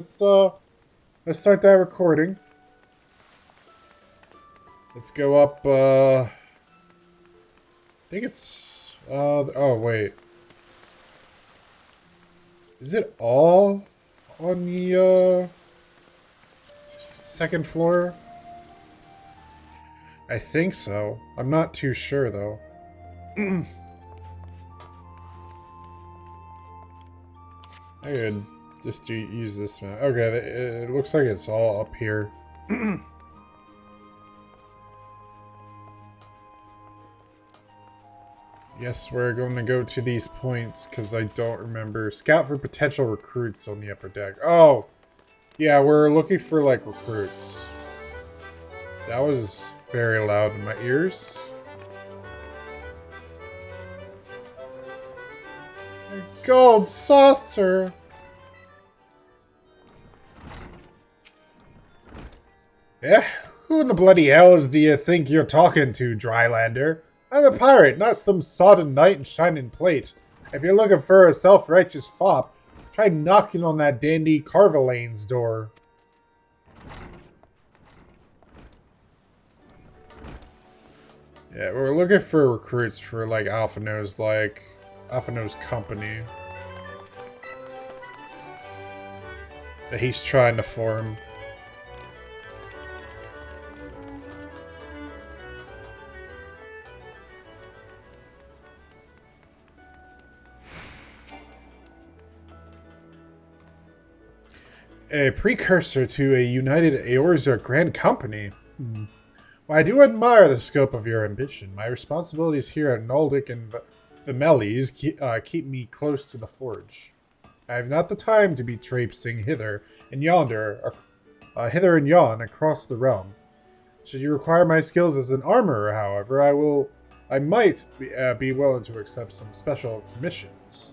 Let's start that recording. Let's go up, I think it's, oh wait. Is it all on the, second floor? I think so. I'm not too sure though. I could just use this map. Okay, it looks like it's all up here. Yes, we're going to go to these points because I don't remember. Scout for potential recruits on the upper deck. Oh! Yeah, we're looking for, like, recruits. That was very loud in my ears. A gold saucer! Eh? Who in the bloody hells do you think you're talking to, Drylander? I'm a pirate, not some sodden knight in shining plate. If you're looking for a self-righteous fop, try knocking on that dandy Carvelane's door. Yeah, we're looking for recruits for, like, Alphino's company. That he's trying to form. A precursor to a united Eorza Grand Company. Well, I do admire the scope of your ambition. My responsibilities here at Naldic and Vimeles keep me close to the forge. I have not the time to be traipsing hither and yon across the realm. Should you require my skills as an armorer, however, I might be willing to accept some special commissions.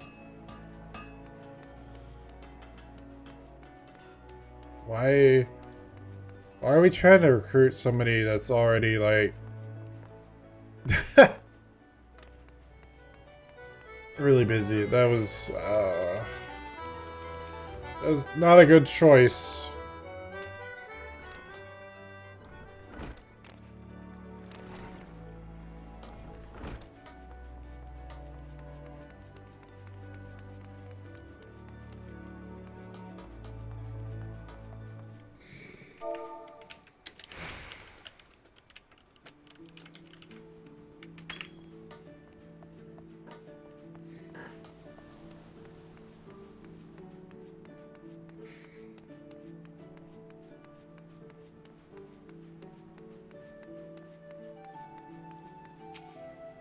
Why are we trying to recruit somebody that's already, like... really busy. That was not a good choice.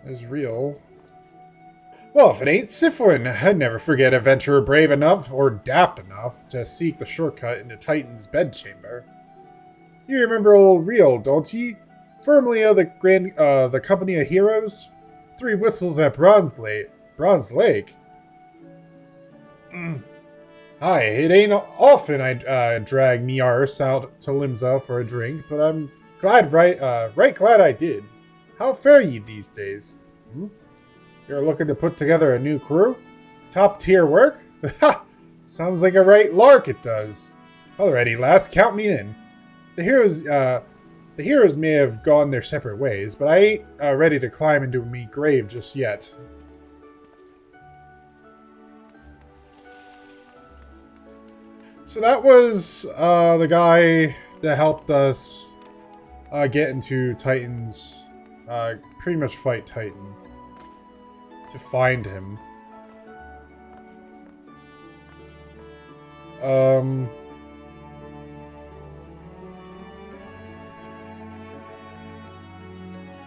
Is real. Well, if it ain't Sifwin, I'd never forget a venturer brave enough, or daft enough, to seek the shortcut into Titan's bedchamber. You remember old Real, don't ye? Formerly of the Company of Heroes? 3 whistles at Bronze Lake. Bronze Lake? Hi, it ain't often I drag me arse out to Limsa for a drink, but I'm right glad I did. How fare ye these days? You're looking to put together a new crew? Top tier work? Ha! Sounds like a right lark it does. Alrighty, lass, count me in. The heroes may have gone their separate ways, but I ain't ready to climb into me grave just yet. So that was the guy that helped us get into Titan's, pretty much fight Titan. To find him. I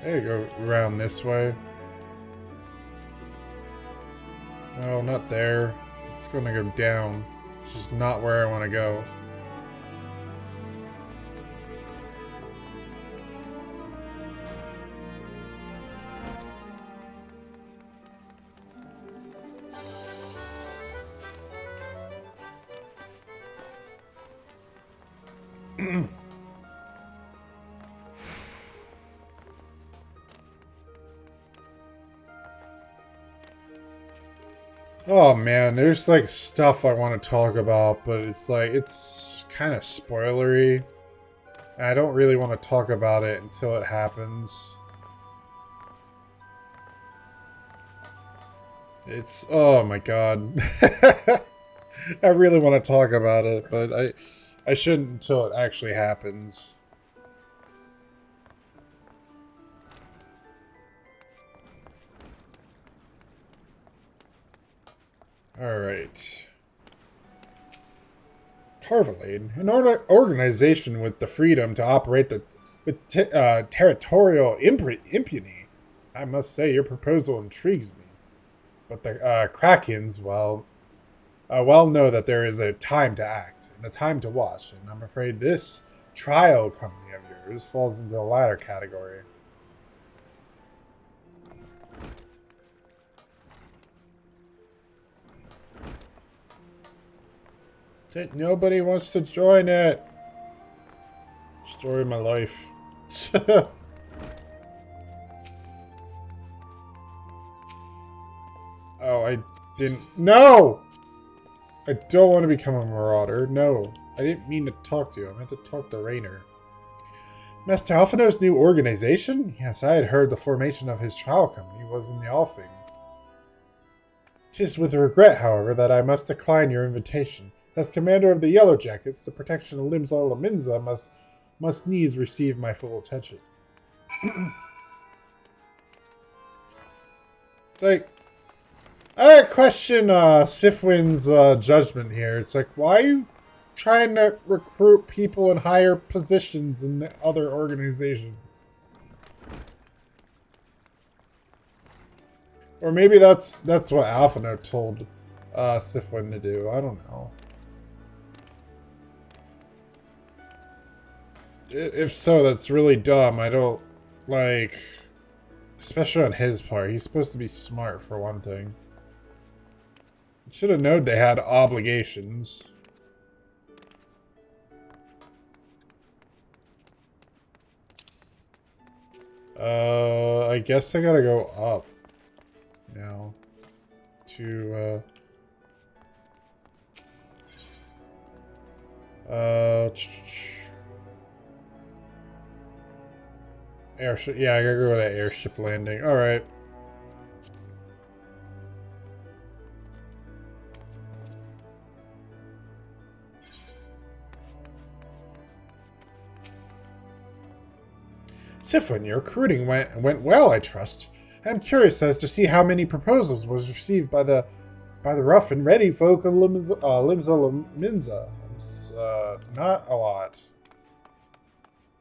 gotta go around this way. No, not there. It's gonna go down. It's just not where I want to go. Oh man, there's like stuff I want to talk about, but it's kind of spoilery. And I don't really want to talk about it until it happens. It's, oh my god. I really want to talk about it, but I shouldn't until it actually happens. Alright. Carvalade, an organization with the freedom to operate with territorial impunity. I must say, your proposal intrigues me. But the Krakens, well know that there is a time to act and a time to watch, and I'm afraid this trial company of yours falls into the latter category. Nobody wants to join it. Story of my life. Oh, I didn't. No! I don't want to become a marauder. No. I didn't mean to talk to you. I meant to talk to Rainer. Master Alphino's new organization? Yes, I had heard the formation of his trial company was in the offing. It is with regret, however, that I must decline your invitation. As commander of the Yellow Jackets, the protection of Limsa must needs receive my full attention. It's like, I question Sifwin's judgment here. It's like, why are you trying to recruit people in higher positions in the other organizations? Or maybe that's what Alphino told Sifwin to do. I don't know. If so, that's really dumb. I don't, like, especially on his part. He's supposed to be smart, for one thing. Should have known they had obligations. I guess I gotta go up now to, airship. Yeah, I gotta go to that airship landing. Alright. Sifwin, your recruiting went well, I trust. I'm curious as to see how many proposals was received by the rough and ready folk of Limsa. Not a lot.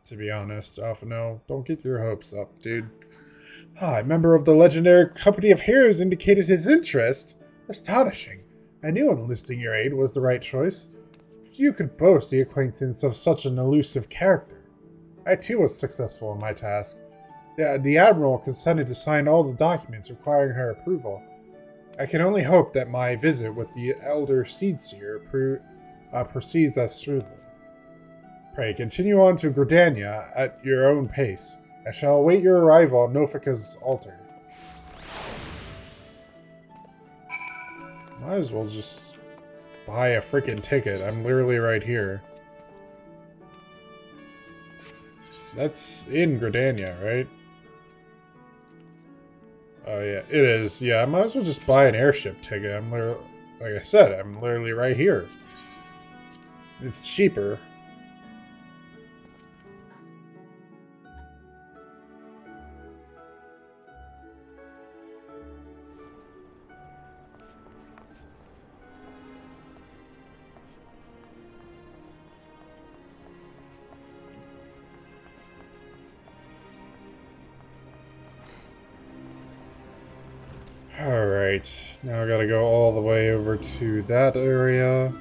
To be honest, Alphino, don't get your hopes up, dude. A member of the legendary company of heroes indicated his interest. Astonishing. I knew enlisting your aid was the right choice. Few could boast the acquaintance of such an elusive character. I too was successful in my task. The Admiral consented to sign all the documents requiring her approval. I can only hope that my visit with the Elder Seedseer proceeds as smoothly. Pray, continue on to Gridania at your own pace. I shall await your arrival at Nofika's altar. Might as well just buy a freaking ticket. I'm literally right here. That's in Gridania, right? Oh yeah, it is. Yeah, I might as well just buy an airship ticket. I'm literally, like I said, I'm literally right here. It's cheaper. Alright, now I gotta go all the way over to that area.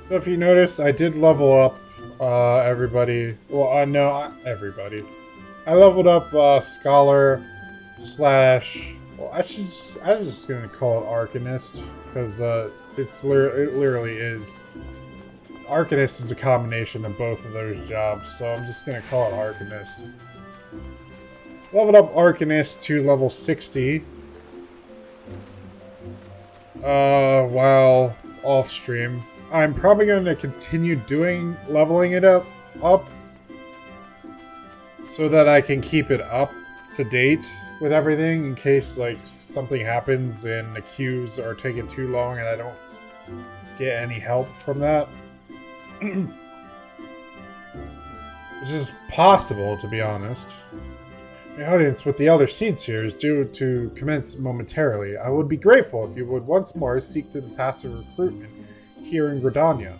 So if you notice, I did level up everybody. Well, no, not everybody. I leveled up Scholar slash... Well, I'm just gonna call it Arcanist, because it literally is... Arcanist is a combination of both of those jobs, so I'm just gonna call it Arcanist. Leveled up Arcanist to level 60. While off stream, I'm probably going to continue leveling it up so that I can keep it up to date with everything in case like something happens and the queues are taking too long and I don't get any help from that. Which is possible, to be honest. The audience with the Elder Seeds here is due to commence momentarily. I would be grateful if you would once more seek to the task of recruitment here in Gridania.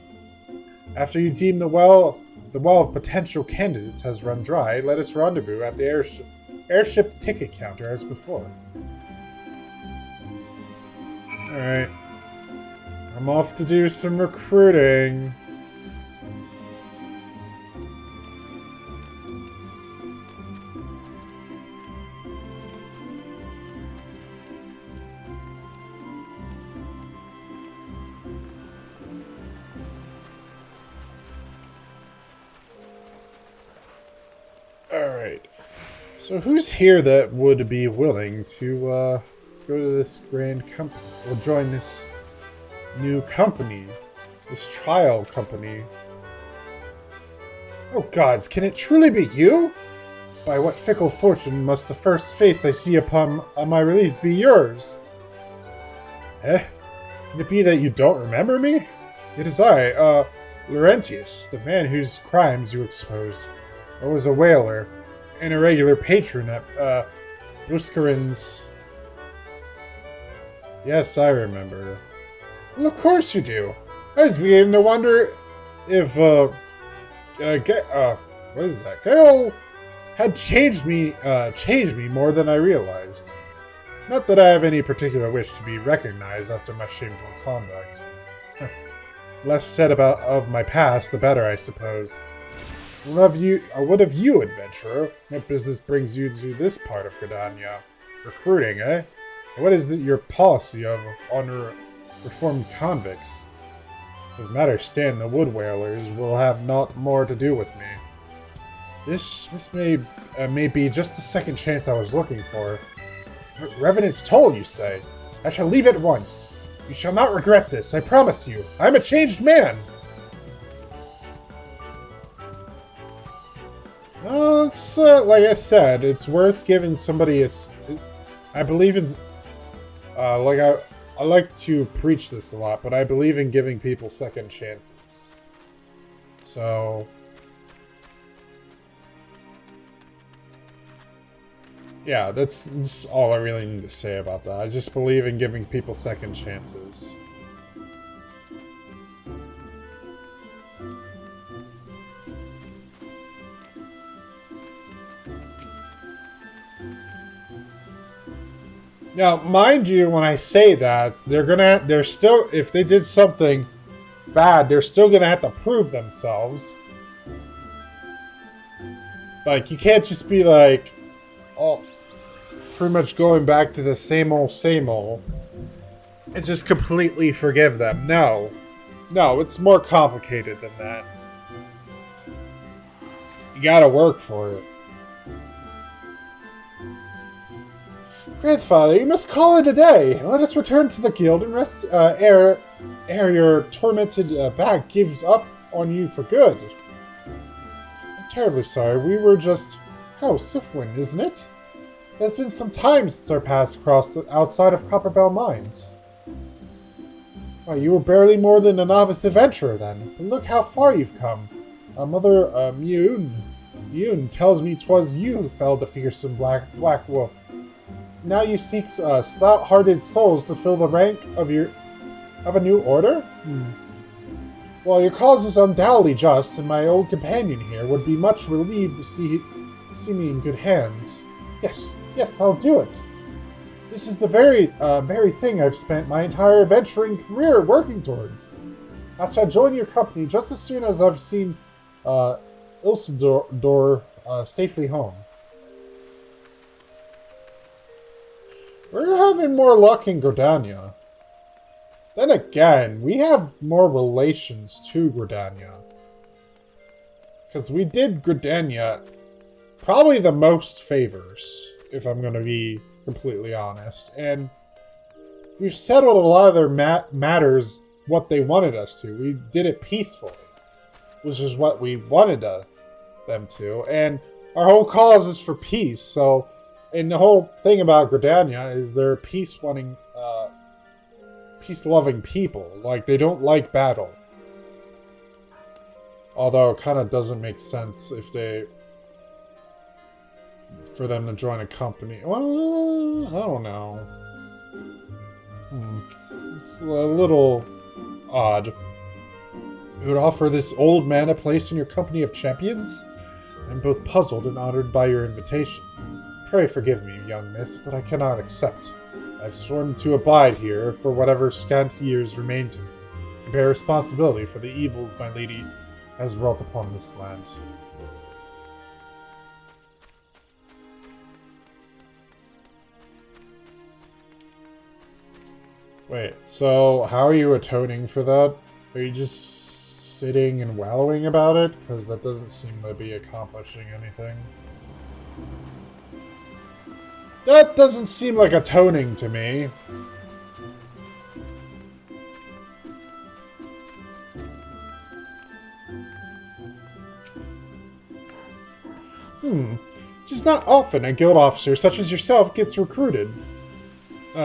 After you deem the well of potential candidates has run dry, let us rendezvous at the airship ticket counter as before. Alright. I'm off to do some recruiting. Alright. So who's here that would be willing to go to this grand company, or join this new company, this trial company? Oh gods, can it truly be you? By what fickle fortune must the first face I see on my release be yours? Eh? Can it be that you don't remember me? It is I, Laurentius, the man whose crimes you exposed. I was a whaler, and a regular patron at Buscarin's. Yes, I remember. Well, of course you do. I was beginning to wonder if, what is that? Gail had changed me more than I realized. Not that I have any particular wish to be recognized after my shameful conduct. Less said of my past, the better, I suppose. What of you, adventurer? What business brings you to this part of Gridania? Recruiting, eh? What is your policy on reformed convicts? As matters stand, the wood whalers will have naught more to do with me. This may be just the second chance I was looking for. Revenant's toll, you say? I shall leave at once. You shall not regret this, I promise you. I am a changed man! Well, it's, like I said, it's worth giving somebody I believe in... I like to preach this a lot, but I believe in giving people second chances. So... yeah, that's all I really need to say about that. I just believe in giving people second chances. Now, mind you, when I say that, they're still, if they did something bad, they're still gonna have to prove themselves. Like, you can't just be like, oh, pretty much going back to the same old, and just completely forgive them. No. No, it's more complicated than that. You gotta work for it. Grandfather, you must call it a day. Let us return to the guild and rest ere your tormented back gives up on you for good. I'm terribly sorry. We were just... Oh, Sifwin, isn't it? It has been some time since our paths crossed outside of Copperbell Mines. Well, you were barely more than a novice adventurer then. But look how far you've come. Mother Mune tells me 'twas you who felled the fearsome black wolf. Now you seek stout-hearted souls to fill the rank of a new order? Well, your cause is undoubtedly just, and my old companion here would be much relieved to see me in good hands. Yes, I'll do it. This is the very thing I've spent my entire adventuring career working towards. I shall join your company just as soon as I've seen Ilsidor safely home. We're having more luck in Gridania. Then again, we have more relations to Gridania. Because we did Gridania probably the most favors, if I'm going to be completely honest. And We've settled a lot of their matters what they wanted us to. We did it peacefully, which is what we wanted them to. And our whole cause is for peace. So, and the whole thing about Gridania is they're peace-loving people. Like, they don't like battle. Although it kind of doesn't make sense for them to join a company. Well, I don't know. It's a little odd. You would offer this old man a place in your company of champions? I'm both puzzled and honored by your invitation. Pray forgive me, young miss, but I cannot accept. I've sworn to abide here for whatever scant years remain to me, and bear responsibility for the evils my lady has wrought upon this land. Wait, so how are you atoning for that? Are you just sitting and wallowing about it? Because that doesn't seem to be accomplishing anything. That doesn't seem like atoning to me. It is not often a guild officer such as yourself gets recruited.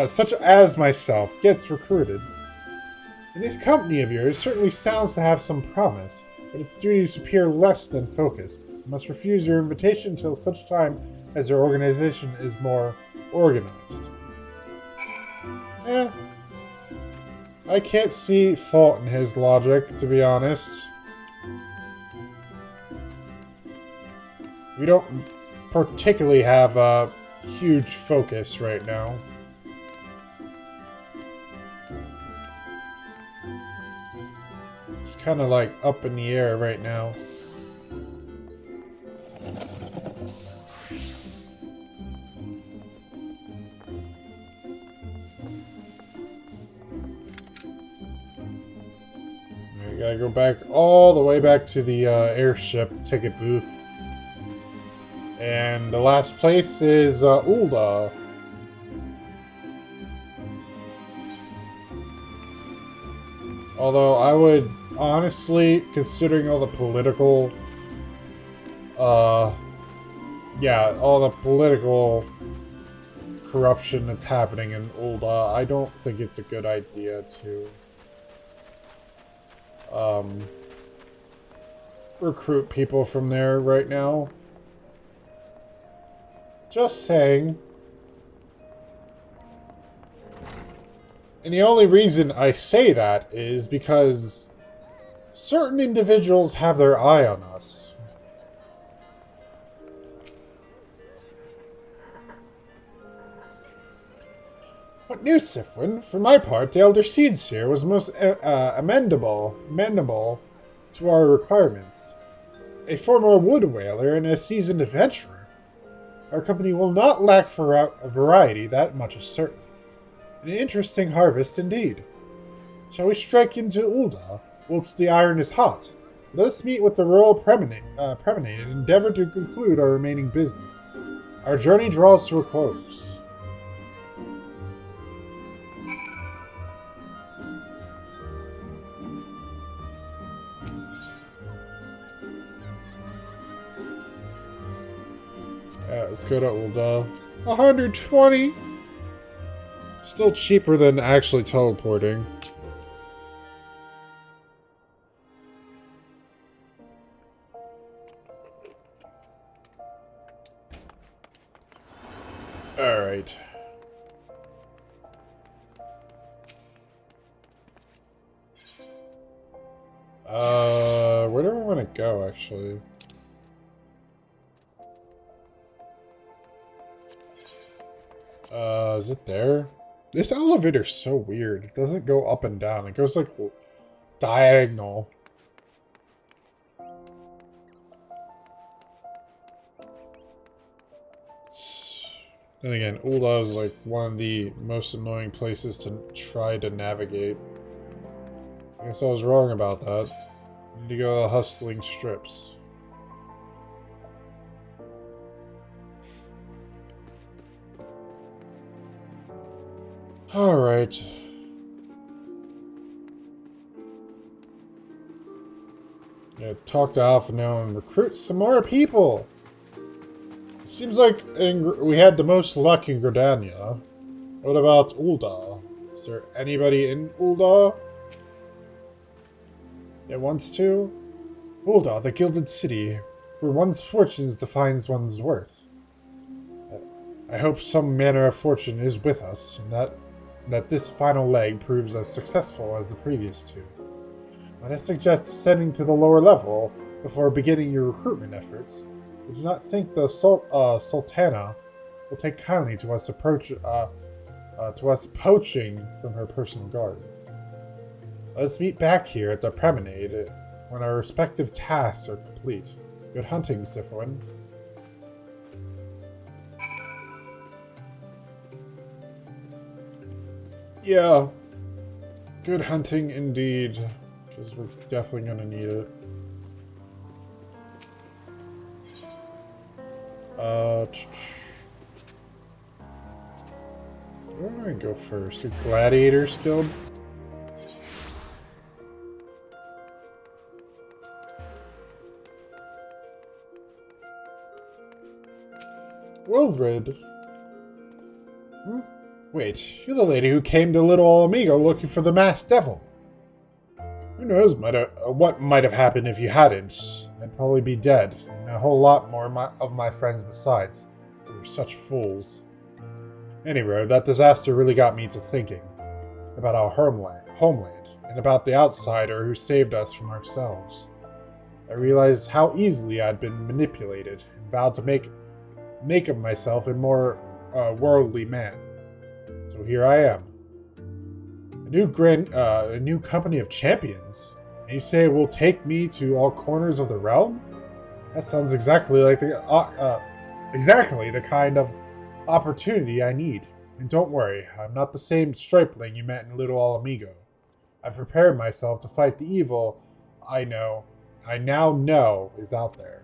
Such as myself gets recruited. And this company of yours certainly sounds to have some promise, but its duties appear less than focused. You must refuse your invitation until such time as your organization is more organized. I can't see fault in his logic, to be honest. We don't particularly have a huge focus right now. It's kind of like up in the air right now. We gotta go back all the way back to the airship ticket booth. And the last place is Ulda. Although I would honestly, considering all the political, all the political corruption that's happening in Ulda, I don't think it's a good idea to recruit people from there right now. Just saying. And the only reason I say that is because certain individuals have their eye on us. What news, Sifwin? For my part, the Elder Seeds here was most amenable to our requirements. A former wood whaler and a seasoned adventurer. Our company will not lack for a variety, that much is certain. An interesting harvest indeed. Shall we strike into Ulda, whilst the iron is hot? Let us meet with the Royal Premanate and endeavor to conclude our remaining business. Our journey draws to a close. Let's go to Ulda. 120! Still cheaper than actually teleporting. Alright. Where do I want to go, actually? Is it there? This elevator's so weird. It doesn't go up and down. It goes, like, diagonal. Then again, Ulda is, like, one of the most annoying places to try to navigate. I guess I was wrong about that. I need to go to the hustling strips. Alright. Yeah, talk to Alpha now and recruit some more people. It seems like we had the most luck in Gridania. What about Ul'dah? Is there anybody in Ul'dah that wants to? Ul'dah, the Gilded City, where one's fortunes defines one's worth. I hope some manner of fortune is with us, and that this final leg proves as successful as the previous two. But I suggest ascending to the lower level before beginning your recruitment efforts. I do not think the Sultana will take kindly to us poaching from her personal guard. Let's meet back here at the promenade when our respective tasks are complete. Good hunting, Sifwin. Yeah, good hunting indeed, because we're definitely going to need it. Where do I go first? The Gladiators Guild? Wildred. Wait, you're the lady who came to Little Amigo looking for the Masked Devil. Who knows what might have happened if you hadn't. I'd probably be dead, and a whole lot more of my friends besides. They were such fools. Anyway, that disaster really got me to thinking about our homeland, and about the outsider who saved us from ourselves. I realized how easily I'd been manipulated, and vowed to make of myself a more worldly man. So here I am. A new company of champions? And you say it will take me to all corners of the realm? That sounds exactly like the kind of opportunity I need. And don't worry, I'm not the same stripling you met in Little Amigo. I've prepared myself to fight the evil I now know is out there.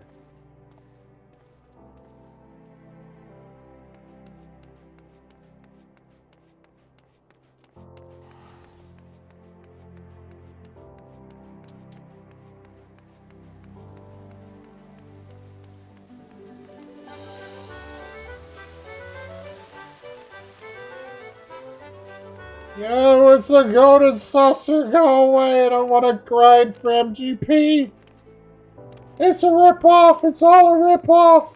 Yeah, what's the golden saucer? Go away! I don't want to grind for MGP! It's a ripoff! It's all a ripoff!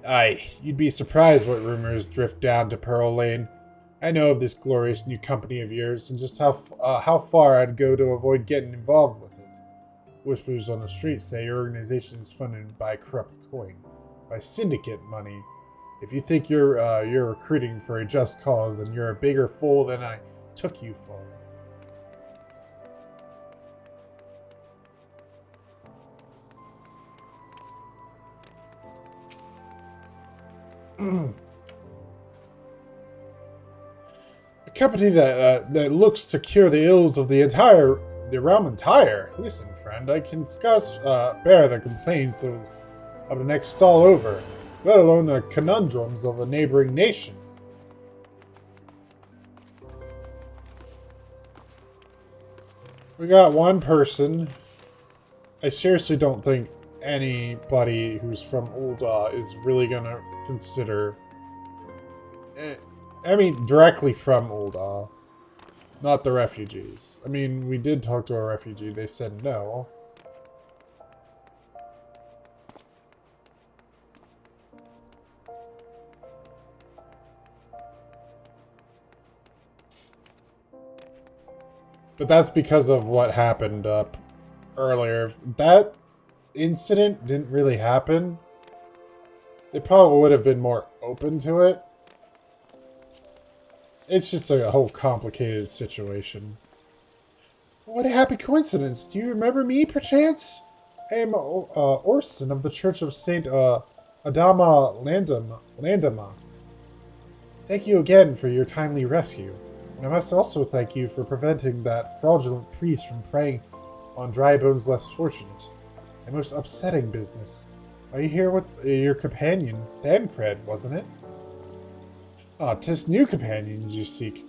Aye, you'd be surprised what rumors drift down to Pearl Lane. I know of this glorious new company of yours, and just how far I'd go to avoid getting involved with it. Whispers on the street say your organization is funded by corrupt coin, by syndicate money. If you think you're recruiting for a just cause, then you're a bigger fool than I took you for. A company that looks to cure the ills of the realm entire. Listen, friend, I can bear the complaints of the next stall over, let alone the conundrums of a neighboring nation. We got one person. I seriously don't think anybody who's from Ul'dah is really gonna consider... I mean, directly from Ul'dah, not the refugees. I mean, we did talk to a refugee. They said no. But that's because of what happened earlier. If that incident didn't really happen, they probably would have been more open to it. It's just a whole complicated situation. What a happy coincidence. Do you remember me, perchance? I am Orson of the Church of Saint Adama Landama. Thank you again for your timely rescue. And I must also thank you for preventing that fraudulent priest from preying on dry bones less fortunate. A most upsetting business. Are you here with your companion, Thancred, wasn't it? Ah, 'tis new companions you seek.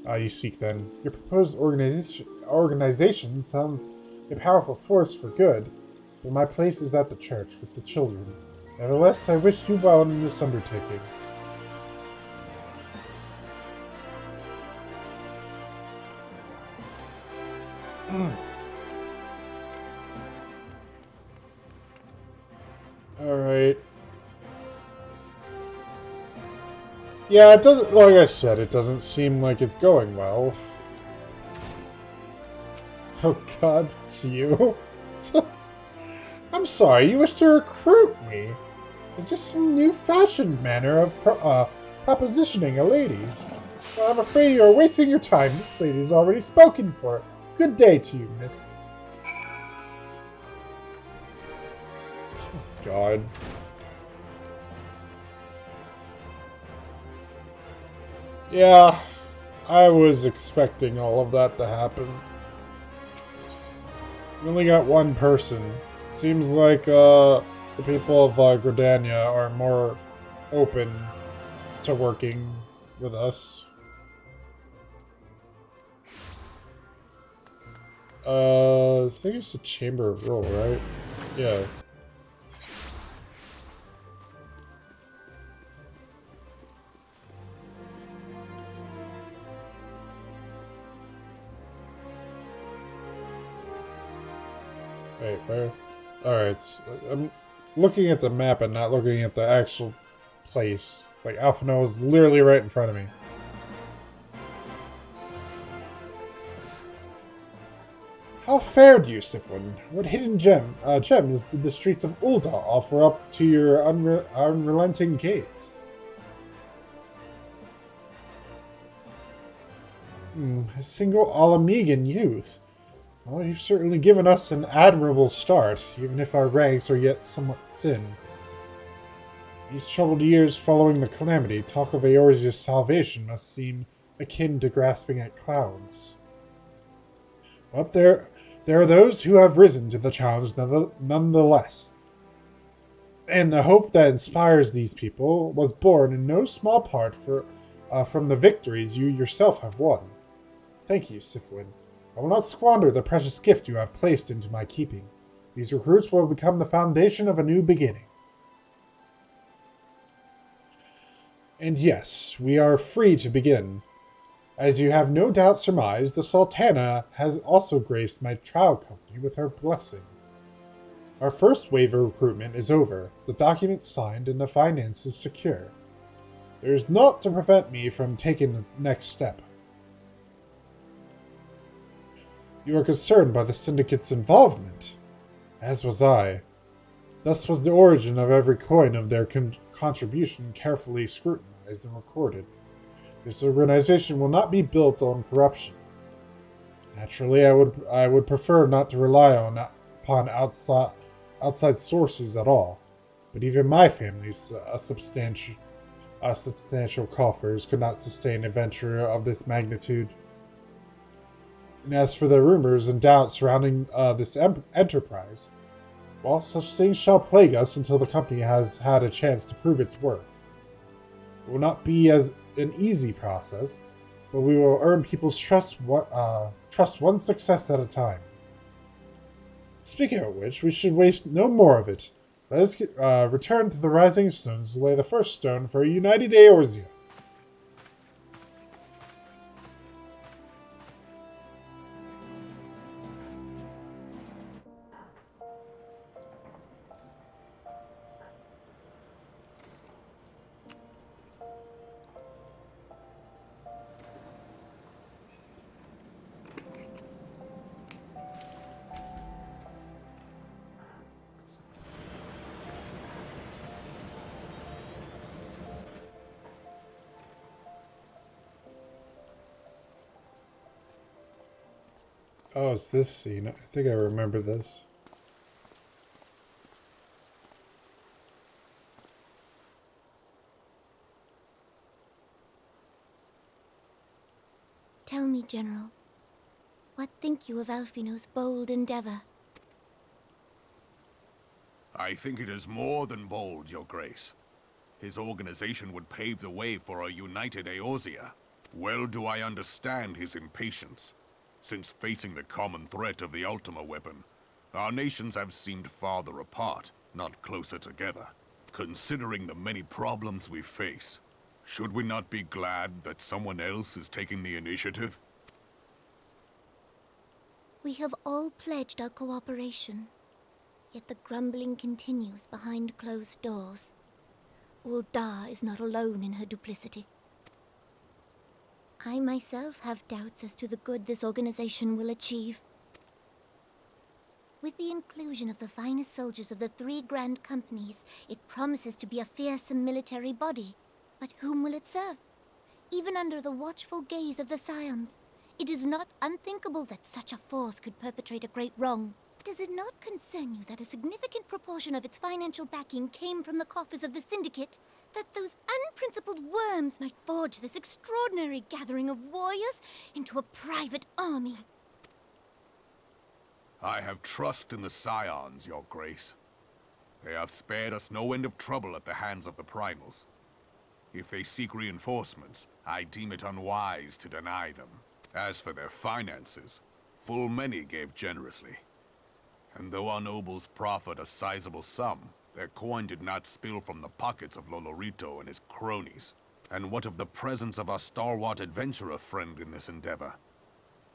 You seek then. Your proposed organization sounds a powerful force for good, but my place is at the church with the children. Nevertheless, I wish you well in this undertaking. Alright. Yeah, it doesn't, like I said, it doesn't seem like it's going well. Oh god, it's you? I'm sorry, you wish to recruit me? Is this some new-fashioned manner of propositioning a lady? Well, I'm afraid you're wasting your time. This lady's already spoken for. Good day to you, miss. Oh, god. Yeah, I was expecting all of that to happen. We only got one person. Seems like the people of Gridania are more open to working with us. I think it's the Chamber of Rule, right? Yeah. Wait, where? Alright, so I'm looking at the map and not looking at the actual place. Like, Alphino is literally right in front of me. How fared you, Siflin? What hidden gems did the streets of Ul'dah offer up to your unrelenting gaze? A single Alamegan youth. Well, you've certainly given us an admirable start, even if our ranks are yet somewhat thin. These troubled years following the calamity, talk of Eorzea's salvation must seem akin to grasping at clouds. But there are those who have risen to the challenge nonetheless. And the hope that inspires these people was born in no small part from the victories you yourself have won. Thank you, Sifwin. I will not squander the precious gift you have placed into my keeping. These recruits will become the foundation of a new beginning. And yes, we are free to begin. As you have no doubt surmised, the Sultana has also graced my trial company with her blessing. Our first wave of recruitment is over, the documents signed, and the finances secure. There is naught to prevent me from taking the next step. You are concerned by the Syndicate's involvement, as was I. Thus was the origin of every coin of their contribution carefully scrutinized and recorded. This organization will not be built on corruption. Naturally, I would prefer not to rely upon outside sources at all, but even my family's substantial coffers could not sustain a venture of this magnitude. And as for the rumors and doubts surrounding this enterprise, well, such things shall plague us until the company has had a chance to prove its worth. It will not be as an easy process, but we will earn people's trust one success at a time. Speaking of which, we should waste no more of it. Let us return to the Rising Stones to lay the first stone for a united Eorzea. Oh, it's this scene. I think I remember this. Tell me, General, what think you of Alphino's bold endeavor? I think it is more than bold, Your Grace. His organization would pave the way for a united Eorzea. Well do I understand his impatience, since facing the common threat of the Ultima weapon, our nations have seemed farther apart, not closer together. Considering the many problems we face, should we not be glad that someone else is taking the initiative? We have all pledged our cooperation, yet the grumbling continues behind closed doors. Ul'dah is not alone in her duplicity. I myself have doubts as to the good this organization will achieve. With the inclusion of the finest soldiers of the 3 grand companies, it promises to be a fearsome military body. But whom will it serve? Even under the watchful gaze of the Scions, it is not unthinkable that such a force could perpetrate a great wrong. Does it not concern you that a significant proportion of its financial backing came from the coffers of the Syndicate? That those unprincipled worms might forge this extraordinary gathering of warriors into a private army? I have trust in the Scions, Your Grace. They have spared us no end of trouble at the hands of the Primals. If they seek reinforcements, I deem it unwise to deny them. As for their finances, full many gave generously. And though our nobles proffered a sizable sum, their coin did not spill from the pockets of Lolorito and his cronies. And what of the presence of our stalwart adventurer friend in this endeavor?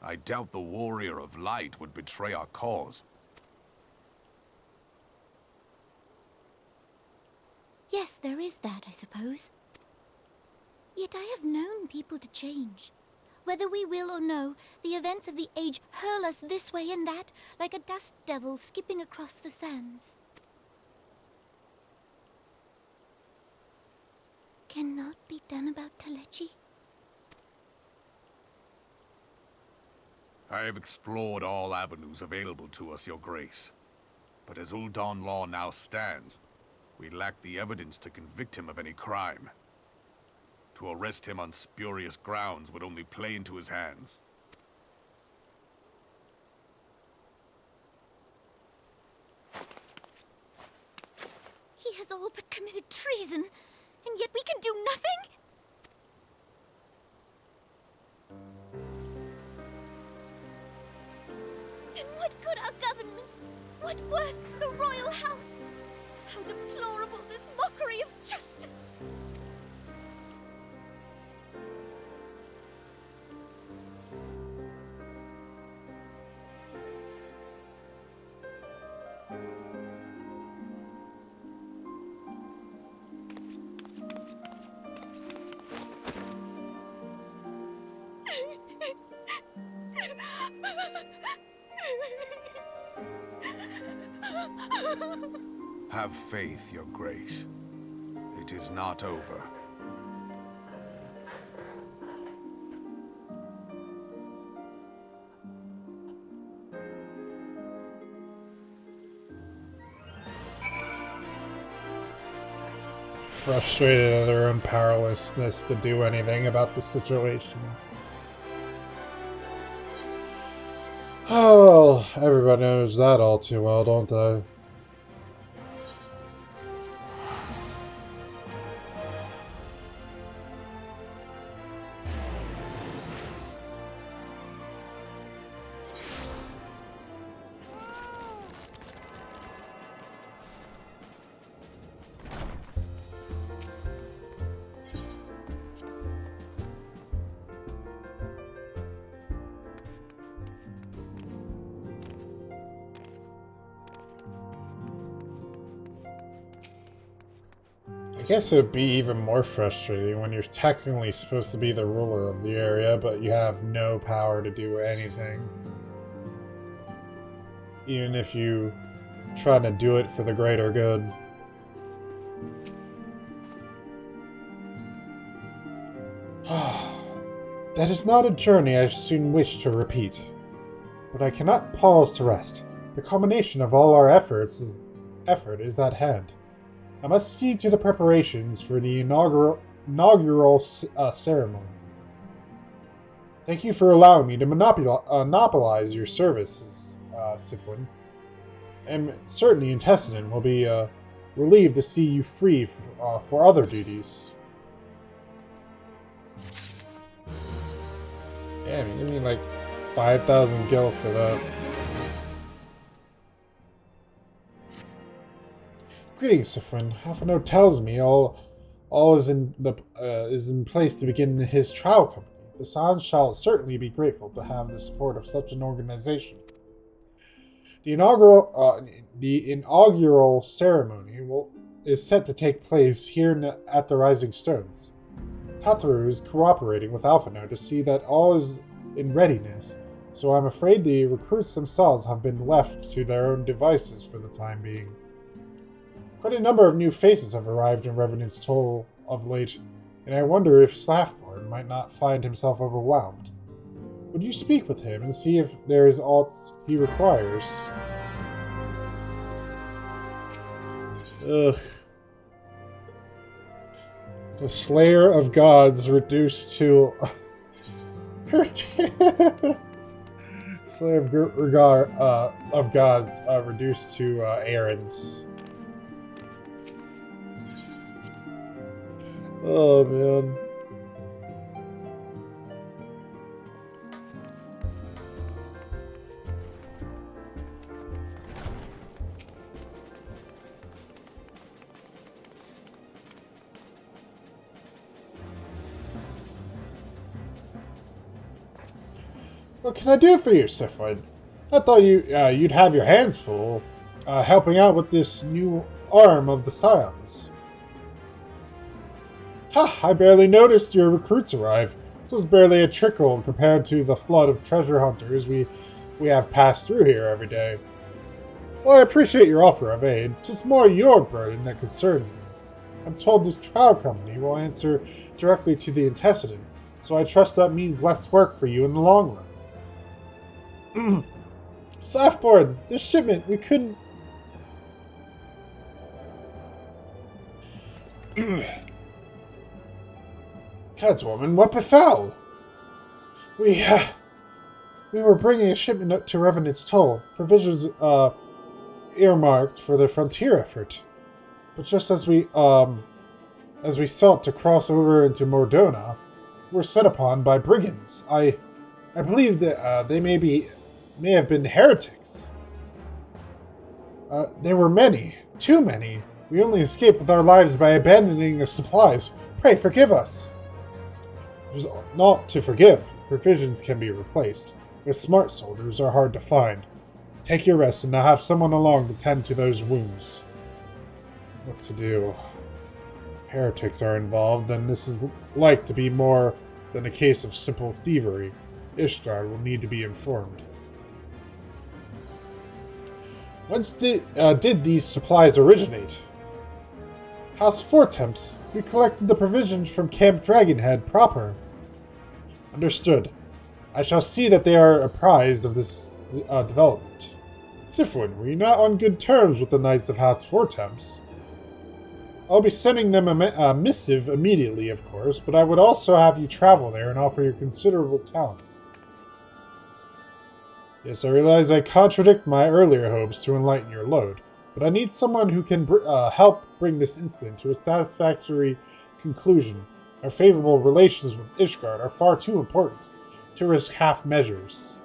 I doubt the Warrior of Light would betray our cause. Yes, there is that, I suppose. Yet I have known people to change. Whether we will or no, the events of the age hurl us this way and that, like a dust devil skipping across the sands. Cannot be done about Telechi? I have explored all avenues available to us, Your Grace. But as Ul'dah law now stands, we lack the evidence to convict him of any crime. To arrest him on spurious grounds would only play into his hands. He has all but committed treason, and yet we can do nothing? Then what good our government? What worth the royal house? How deplorable this mockery of justice! Have faith, Your Grace. It is not over. Frustrated at their own powerlessness to do anything about the situation. Oh, everybody knows that all too well, don't they? I guess it would be even more frustrating when you're technically supposed to be the ruler of the area, but you have no power to do anything. Even if you try to do it for the greater good. That is not a journey I soon wish to repeat. But I cannot pause to rest. The culmination of all our effort is at hand. I must see to the preparations for the inaugural ceremony. Thank you for allowing me to monopolize your services, Sifwin. And certainly Intestine will be relieved to see you free for other duties. Damn, you give me like 5,000 gil for that. Greetings, Sifrin. Half a note tells me all is in place to begin his trial company. The Scions shall certainly be grateful to have the support of such an organization. The inaugural ceremony is set to take place here at the Rising Stones. thro is cooperating with Alphino to see that all is in readiness, so I'm afraid the recruits themselves have been left to their own devices for the time being. Quite a number of new faces have arrived in Revenant's Toll of late, and I wonder if Slafborn might not find himself overwhelmed. Would you speak with him and see if there is aught he requires? Ugh. The Slayer of Gods reduced to... Slayer of Gods reduced to errands. Oh, man. What can I do for you, Sifrin? I thought you'd have your hands full, helping out with this new arm of the Scions. Ha! I barely noticed your recruits arrive. This was barely a trickle compared to the flood of treasure hunters we have passed through here every day. Well, I appreciate your offer of aid. 'Tis more your burden that concerns me. I'm told this trial company will answer directly to the antecedent, so I trust that means less work for you in the long run. Slafborn, this shipment, we couldn't... Cadswoman, what befell? We were bringing a shipment to Revenant's Toll, provisions earmarked for the frontier effort. But just as we sought to cross over into Mordona, we were set upon by brigands. I believe that they may have been heretics. There were many, too many. We only escaped with our lives by abandoning the supplies. Pray forgive us. There's naught to forgive. Provisions can be replaced, but smart soldiers are hard to find. Take your rest, and I'll have someone along to tend to those wounds. What to do? Heretics are involved, then this is like to be more than a case of simple thievery. Ishgard will need to be informed. Whence did these supplies originate? House Fortemps. We collected the provisions from Camp Dragonhead proper. Understood. I shall see that they are apprised of this development. Sifrin, were you not on good terms with the Knights of House Fortemps? I'll be sending them a missive immediately, of course, but I would also have you travel there and offer your considerable talents. Yes, I realize I contradict my earlier hopes to enlighten your load, but I need someone who can help bring this incident to a satisfactory conclusion. Our favorable relations with Ishgard are far too important to risk half measures.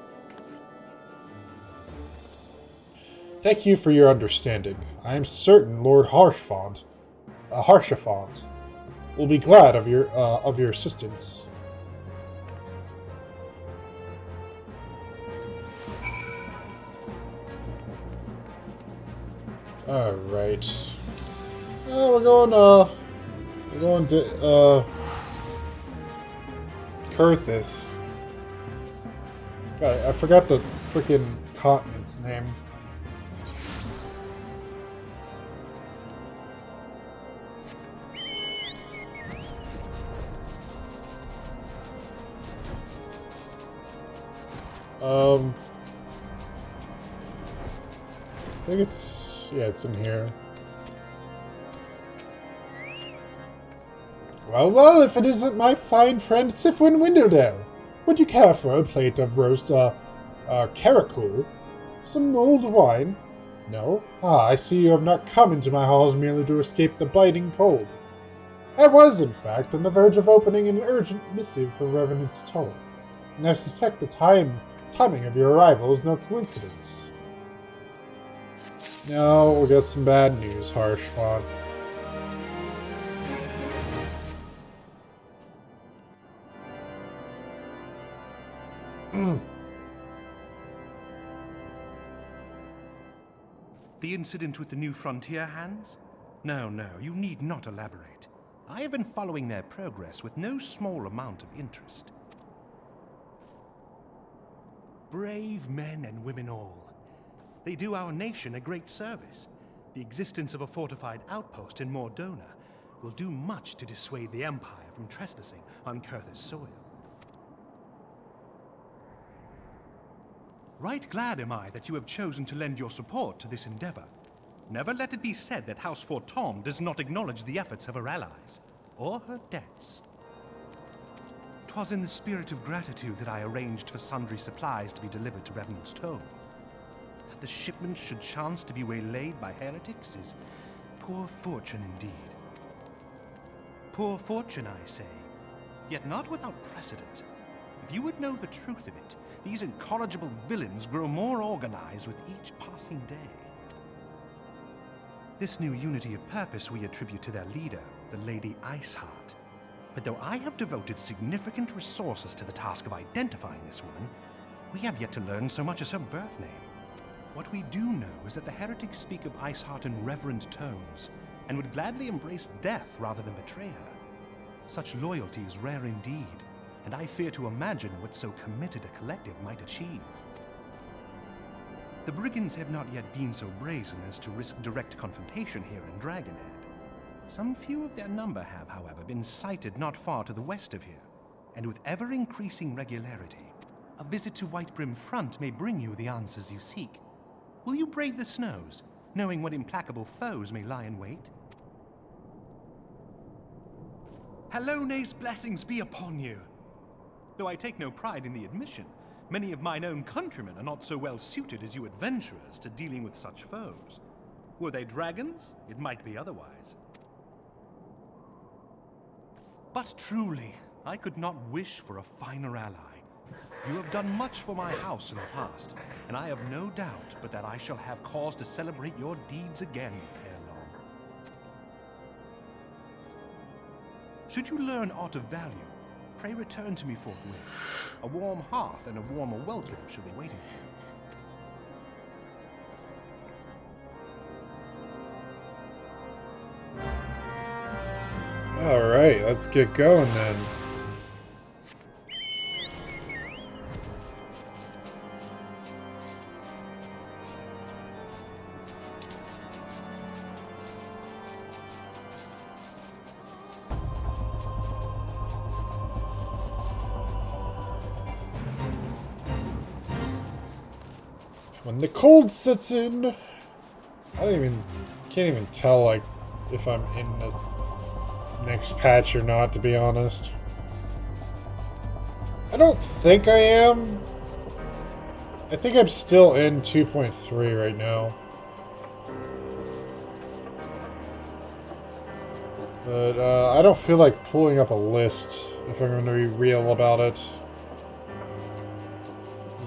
Thank you for your understanding. I am certain Lord Harshfont will be glad of your assistance. All right. We're going to Kurthis. God, I forgot the freaking continent's name. I think it's in here. Well, if it isn't my fine friend Sifrin Winderdale, would you care for a plate of roast caracul, some mulled wine, No? Ah, I see you have not come into my halls merely to escape the biting cold. I was, in fact, on the verge of opening an urgent missive for Revenant's Toll, and I suspect the timing of your arrival is no coincidence. No, we got some bad news, Harsh Font. The incident with the new frontier hands? No, you need not elaborate. I have been following their progress with no small amount of interest. Brave men and women all. They do our nation a great service. The existence of a fortified outpost in Mordona will do much to dissuade the Empire from trespassing on Kurth's soil. Right glad am I that you have chosen to lend your support to this endeavor. Never let it be said that House Fortom does not acknowledge the efforts of her allies, or her debts. 'Twas in the spirit of gratitude that I arranged for sundry supplies to be delivered to Revenant's Toll. That the shipment should chance to be waylaid by heretics is poor fortune indeed. Poor fortune, I say, yet not without precedent. If you would know the truth of it, these incorrigible villains grow more organized with each passing day. This new unity of purpose we attribute to their leader, the Lady Iceheart. But though I have devoted significant resources to the task of identifying this woman, we have yet to learn so much as her birth name. What we do know is that the heretics speak of Iceheart in reverent tones, and would gladly embrace death rather than betray her. Such loyalty is rare indeed, and I fear to imagine what so committed a collective might achieve. The brigands have not yet been so brazen as to risk direct confrontation here in Dragonhead. Some few of their number have, however, been sighted not far to the west of here, and with ever-increasing regularity, a visit to Whitebrim Front may bring you the answers you seek. Will you brave the snows, knowing what implacable foes may lie in wait? Hallone's blessings be upon you! Though I take no pride in the admission, many of mine own countrymen are not so well suited as you adventurers to dealing with such foes. Were they dragons, it might be otherwise. But truly, I could not wish for a finer ally. You have done much for my house in the past, and I have no doubt but that I shall have cause to celebrate your deeds again ere long. Should you learn aught of value, pray return to me forthwith. A warm hearth and a warmer welcome shall be waiting for you. Alright, let's get going then. When the cold sets in, can't even tell like if I'm in the next patch or not, to be honest. I don't think I am. I think I'm still in 2.3 right now. But I don't feel like pulling up a list if I'm going to be real about it.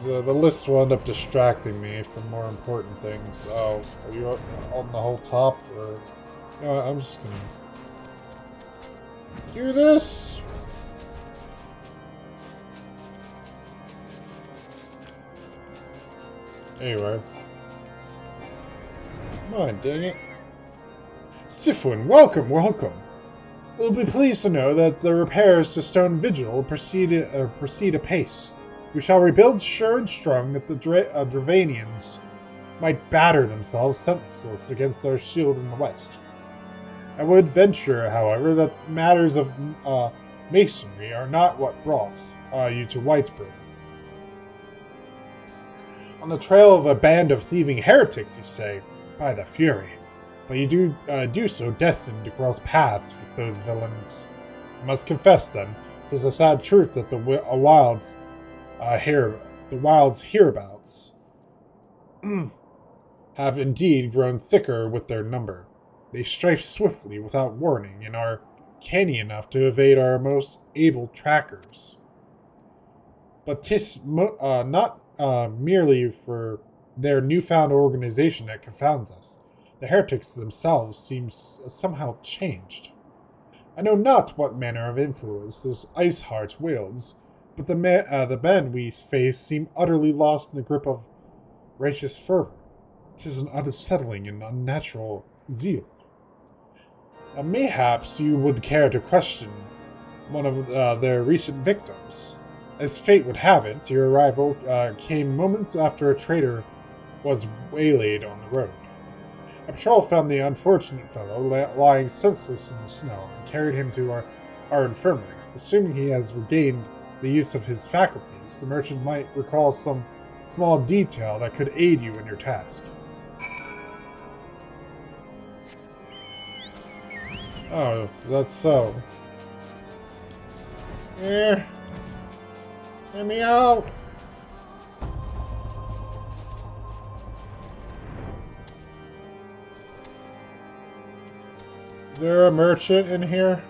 The list will end up distracting me from more important things. Oh, are you on the whole top? Or, you know, I'm just gonna do this. Anyway. Come on, dang it. Sifwin, welcome. We'll be pleased to know that the repairs to Stone Vigil will proceed apace. We shall rebuild sure and strong that the Dravanians might batter themselves senseless against our shield in the west. I would venture, however, that matters of masonry are not what brought you to Whitesbridge. On the trail of a band of thieving heretics, you say? By the Fury. But you do so destined to cross paths with those villains. I must confess, then, 'tis a sad truth that the wilds hereabouts have indeed grown thicker with their number. They strafe swiftly without warning and are canny enough to evade our most able trackers. But 'tis not merely for their newfound organization that confounds us. The heretics themselves seem somehow changed. I know not what manner of influence this ice heart wields, but the men we face seem utterly lost in the grip of righteous fervor. 'Tis an unsettling and unnatural zeal. Mayhaps you would care to question one of their recent victims. As fate would have it, your arrival came moments after a trader was waylaid on the road. A patrol found the unfortunate fellow lying senseless in the snow and carried him to our infirmary. Assuming he has regained the use of his faculties, the merchant might recall some small detail that could aid you in your task. Oh, that's so. Let me out! Is there a merchant in here?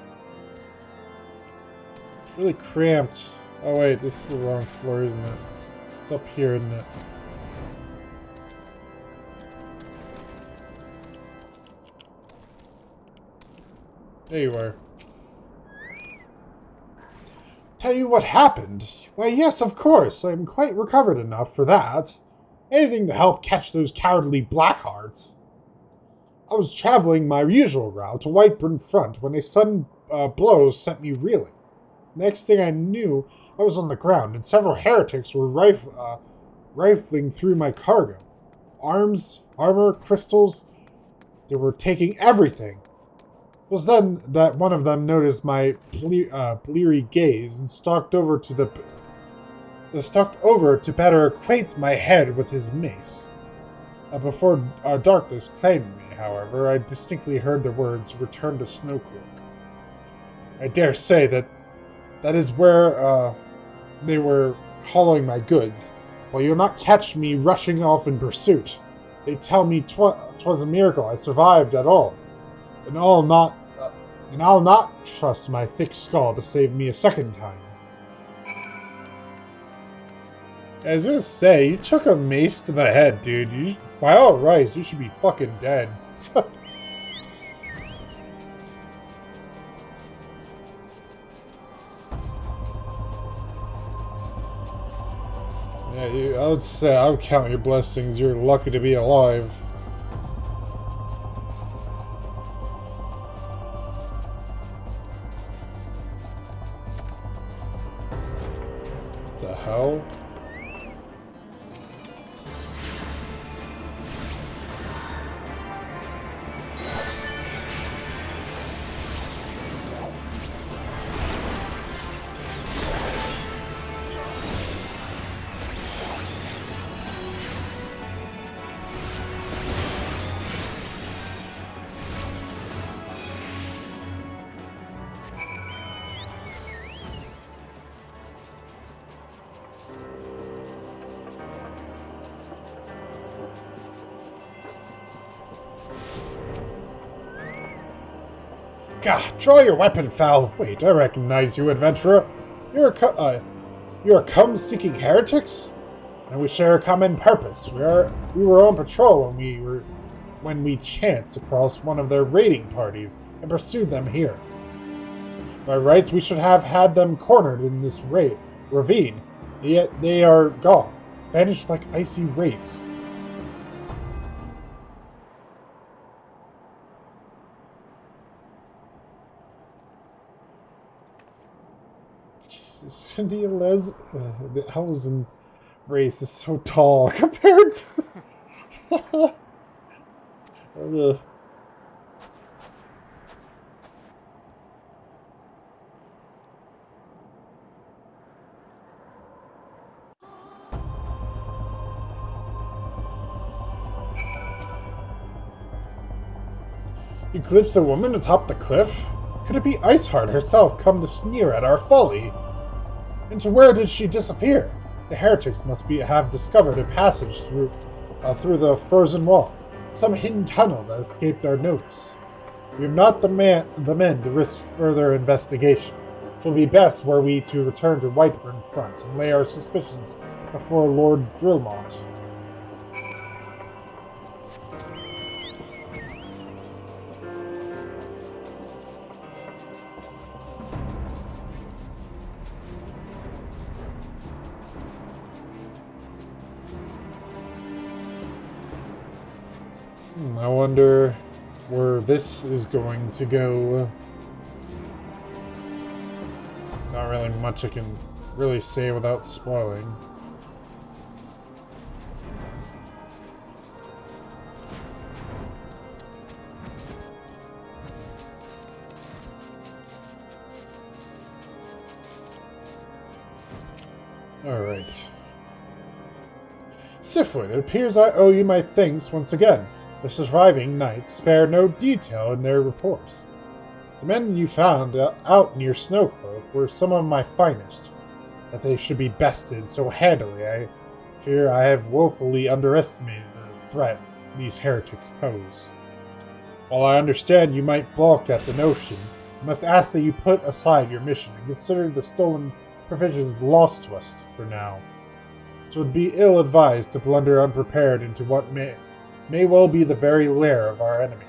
It's really cramped. Oh wait, this is the wrong floor, isn't it? It's up here, isn't it? There you are. Tell you what happened? Why, yes, of course. I'm quite recovered enough for that. Anything to help catch those cowardly Blackhearts. I was traveling my usual route to Whiteburn Front when a sudden blow sent me reeling. Next thing I knew, I was on the ground, and several heretics were rifling through my cargo. Arms, armor, crystals. They were taking everything. It was then that one of them noticed my bleary gaze and stalked over to better acquaint my head with his mace. Before darkness claimed me, however, I distinctly heard the words, "Return to Snowcloak." I dare say that is where they were hauling my goods. Well, you'll not catch me rushing off in pursuit. They tell me 'twas a miracle I survived at all. And I'll not trust my thick skull to save me a second time. I was gonna say, you took a mace to the head, dude. By all rights, you should be fucking dead. Yeah, I would say I would count your blessings. You're lucky to be alive. The hell? Gah, draw your weapon, foul! Wait, I recognize you, adventurer. You are come-seeking heretics? And we share a common purpose. We were on patrol when we chanced across one of their raiding parties and pursued them here. By rights, we should have had them cornered in this ravine, yet they are gone, vanished like icy wraiths. The owls and wraith is so tall compared to... You glimpsed a woman atop the cliff? Could it be Iceheart herself come to sneer at our folly? And to where did she disappear? The heretics must have discovered a passage through through the frozen wall. Some hidden tunnel that escaped our notice. We have not the men to risk further investigation. It will be best were we to return to Whiteburn Front and lay our suspicions before Lord Drillmont. I wonder where this is going to go. Not really much I can really say without spoiling. Alright. Sifwood, it appears I owe you my thanks once again. The surviving knights spare no detail in their reports. The men you found out near Snowcloak were some of my finest. That they should be bested so handily, I fear I have woefully underestimated the threat these heretics pose. While I understand you might balk at the notion, I must ask that you put aside your mission and consider the stolen provisions lost to us for now. It would be ill-advised to blunder unprepared into what may well be the very lair of our enemy.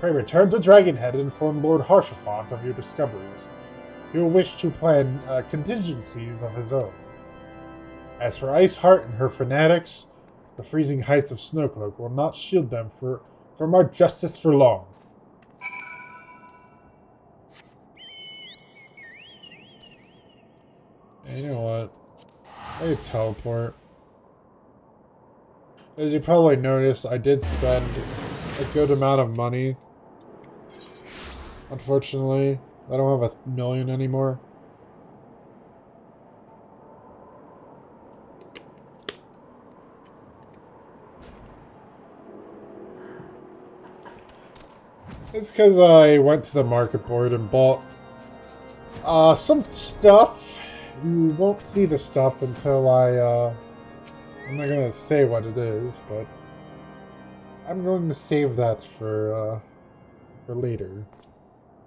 Pray return to Dragonhead and inform Lord Haurchefant of your discoveries. He will wish to plan contingencies of his own. As for Iceheart and her fanatics, the freezing heights of Snowcloak will not shield them from our justice for long. And you know what? I could teleport. As you probably noticed, I did spend a good amount of money. Unfortunately, I don't have 1,000,000 anymore. It's because I went to the market board and bought some stuff. You won't see the stuff until I'm not gonna say what it is, but I'm going to save that for later.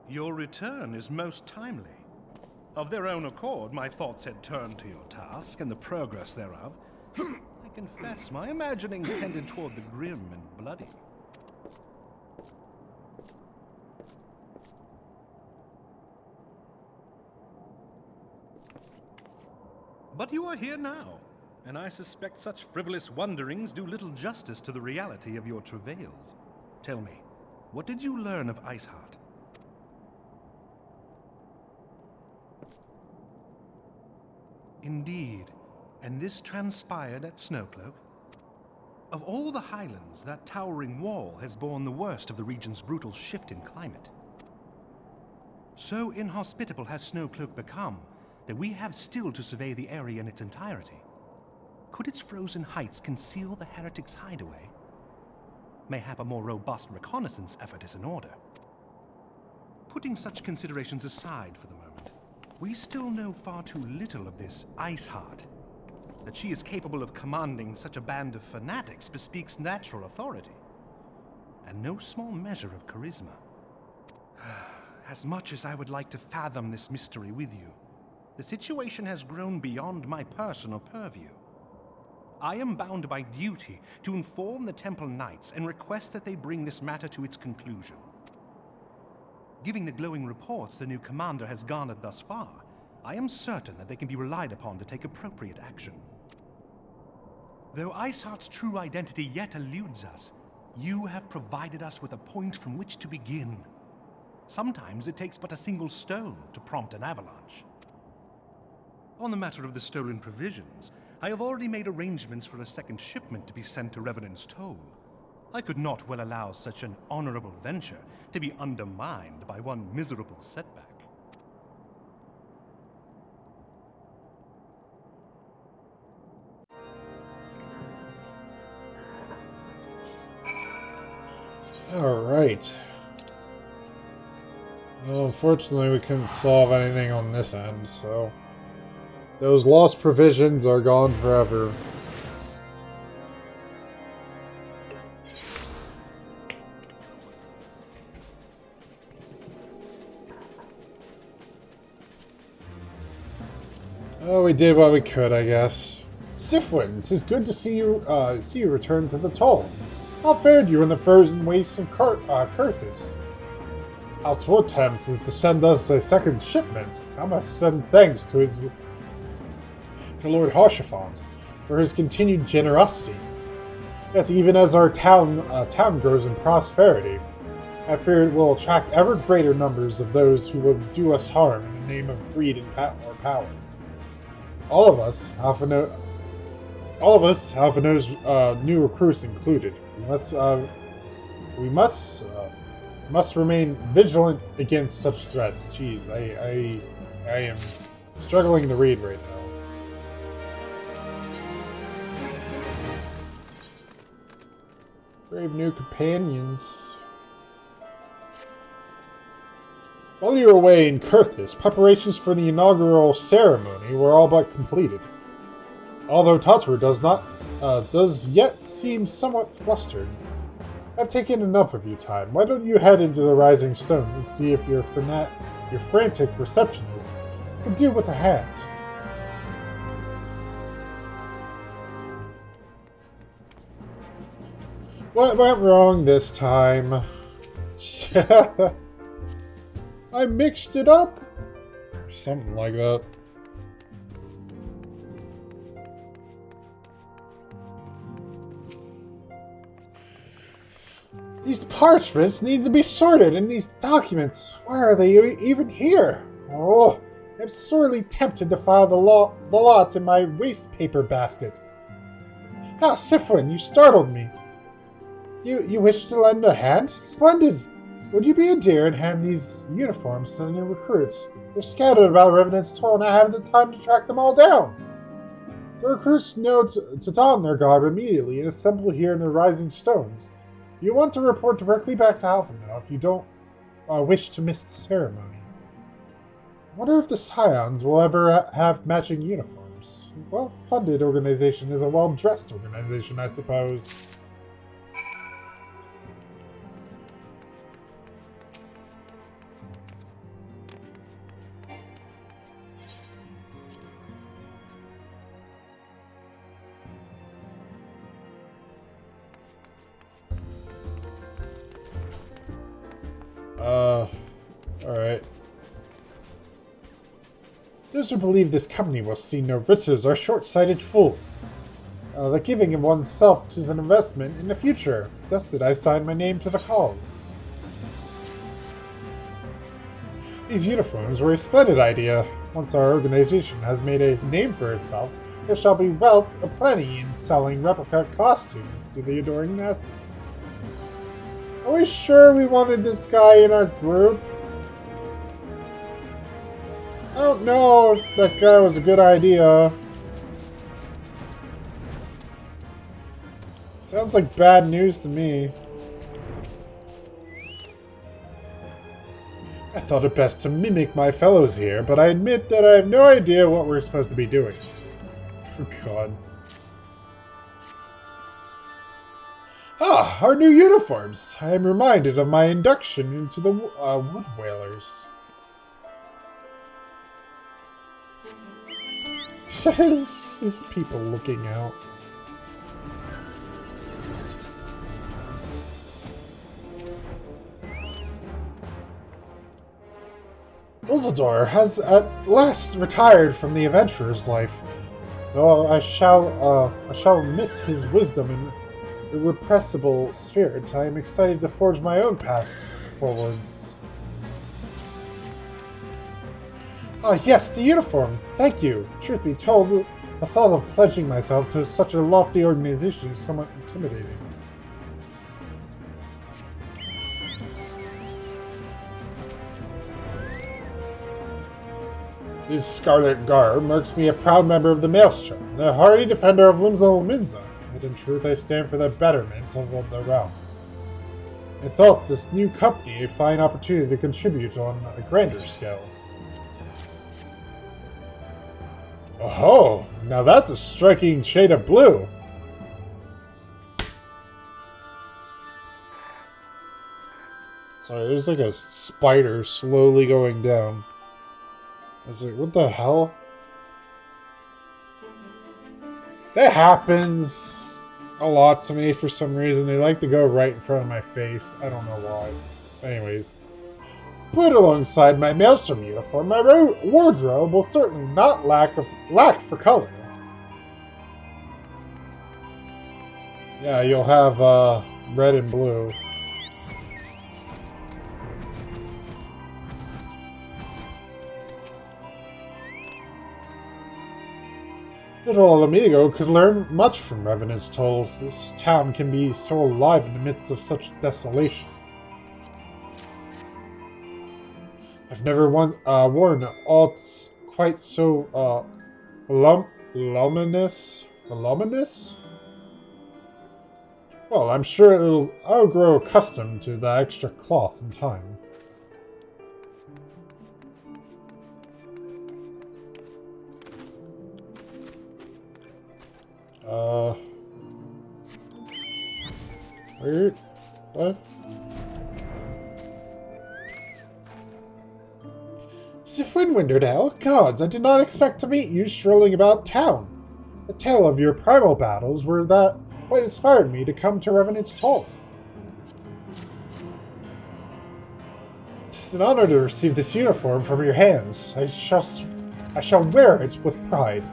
Your return is most timely. Of their own accord, my thoughts had turned to your task and the progress thereof. I confess, my imaginings tended toward the grim and bloody. But you are here now, and I suspect such frivolous wonderings do little justice to the reality of your travails. Tell me, what did you learn of Iceheart? Indeed, and this transpired at Snowcloak? Of all the highlands, that towering wall has borne the worst of the region's brutal shift in climate. So inhospitable has Snowcloak become that we have still to survey the area in its entirety. Could its frozen heights conceal the heretics' hideaway? Mayhap a more robust reconnaissance effort is in order. Putting such considerations aside for the moment, we still know far too little of this Iceheart. That she is capable of commanding such a band of fanatics bespeaks natural authority, and no small measure of charisma. As much as I would like to fathom this mystery with you, the situation has grown beyond my personal purview. I am bound by duty to inform the Temple Knights and request that they bring this matter to its conclusion. Given the glowing reports the new commander has garnered thus far, I am certain that they can be relied upon to take appropriate action. Though Iceheart's true identity yet eludes us, you have provided us with a point from which to begin. Sometimes it takes but a single stone to prompt an avalanche. On the matter of the stolen provisions, I have already made arrangements for a second shipment to be sent to Revenant's Toll. I could not well allow such an honorable venture to be undermined by one miserable setback. Alright. Well, unfortunately we couldn't solve anything on this end, so those lost provisions are gone forever. Oh, we did what we could, I guess. Sifwin, 'tis good to see you return to the toll. How fared you in the frozen wastes of Kurthis? House Vortems is to send us a second shipment. I must send thanks to Lord Harshafont for his continued generosity. Yet even as our town grows in prosperity, I fear it will attract ever greater numbers of those who will do us harm in the name of greed and or power. All of us, Alphinaud's new recruits included, we must remain vigilant against such threats. Jeez, I am struggling to read right now. Brave new companions. While you were away in Kurthis, preparations for the inaugural ceremony were all but completed. Although Totru does yet seem somewhat flustered. I've taken enough of your time. Why don't you head into the Rising Stones and see if your frantic receptionist can do with a hand? What went wrong this time? I mixed it up? Or something like that. These parchments need to be sorted, and these documents, why are they even here? Oh, I'm sorely tempted to file the lot in my waste paper basket. Ah, Sifwin, you startled me. You wish to lend a hand? Splendid! Would you be a dear and hand these uniforms to the new recruits? They're scattered about Revenant's Toll and I haven't the time to track them all down. The recruits know to don their garb immediately and assemble here in the Rising Stones. You want to report directly back to Alphenau if you don't wish to miss the ceremony. I wonder if the Scions will ever have matching uniforms. A well-funded organization is a well-dressed organization, I suppose. Alright. Those who believe this company will see no riches are short-sighted fools. The giving of oneself is an investment in the future. Thus did I sign my name to the cause. These uniforms were a splendid idea. Once our organization has made a name for itself, there shall be wealth aplenty in selling replica costumes to the adoring masses. Are we sure we wanted this guy in our group? I don't know if that guy was a good idea. Sounds like bad news to me. I thought it best to mimic my fellows here, but I admit that I have no idea what we're supposed to be doing. Oh God. Ah, our new uniforms! I am reminded of my induction into the Wood Whalers. This is people looking out. Uldor has at last retired from the adventurer's life, though I shall miss his wisdom and irrepressible spirit. I am excited to forge my own path forwards. Ah, yes, the uniform! Thank you! Truth be told, the thought of pledging myself to such a lofty organization is somewhat intimidating. This scarlet garb marks me a proud member of the Maelstrom, and a hardy defender of Limsa. But in truth, I stand for the betterment of the realm. I thought this new company a fine opportunity to contribute on a grander scale. Oh, now that's a striking shade of blue. Sorry, there's like a spider slowly going down. I was like, what the hell? That happens a lot to me for some reason. They like to go right in front of my face. I don't know why. Anyways. Put alongside my maelstrom uniform, my wardrobe will certainly not lack for color. Yeah, you'll have red and blue. Little amigo could learn much from Revenant's Toll. This town can be so alive in the midst of such desolation. I've never worn aught quite so voluminous. Well, I'm sure I'll grow accustomed to the extra cloth in time. Weird. What? Sifwin Winderdale? Gods, I did not expect to meet you strolling about town. The tale of your primal battles were what inspired me to come to Revenant's Toll. It's an honor to receive this uniform from your hands. I shall wear it with pride.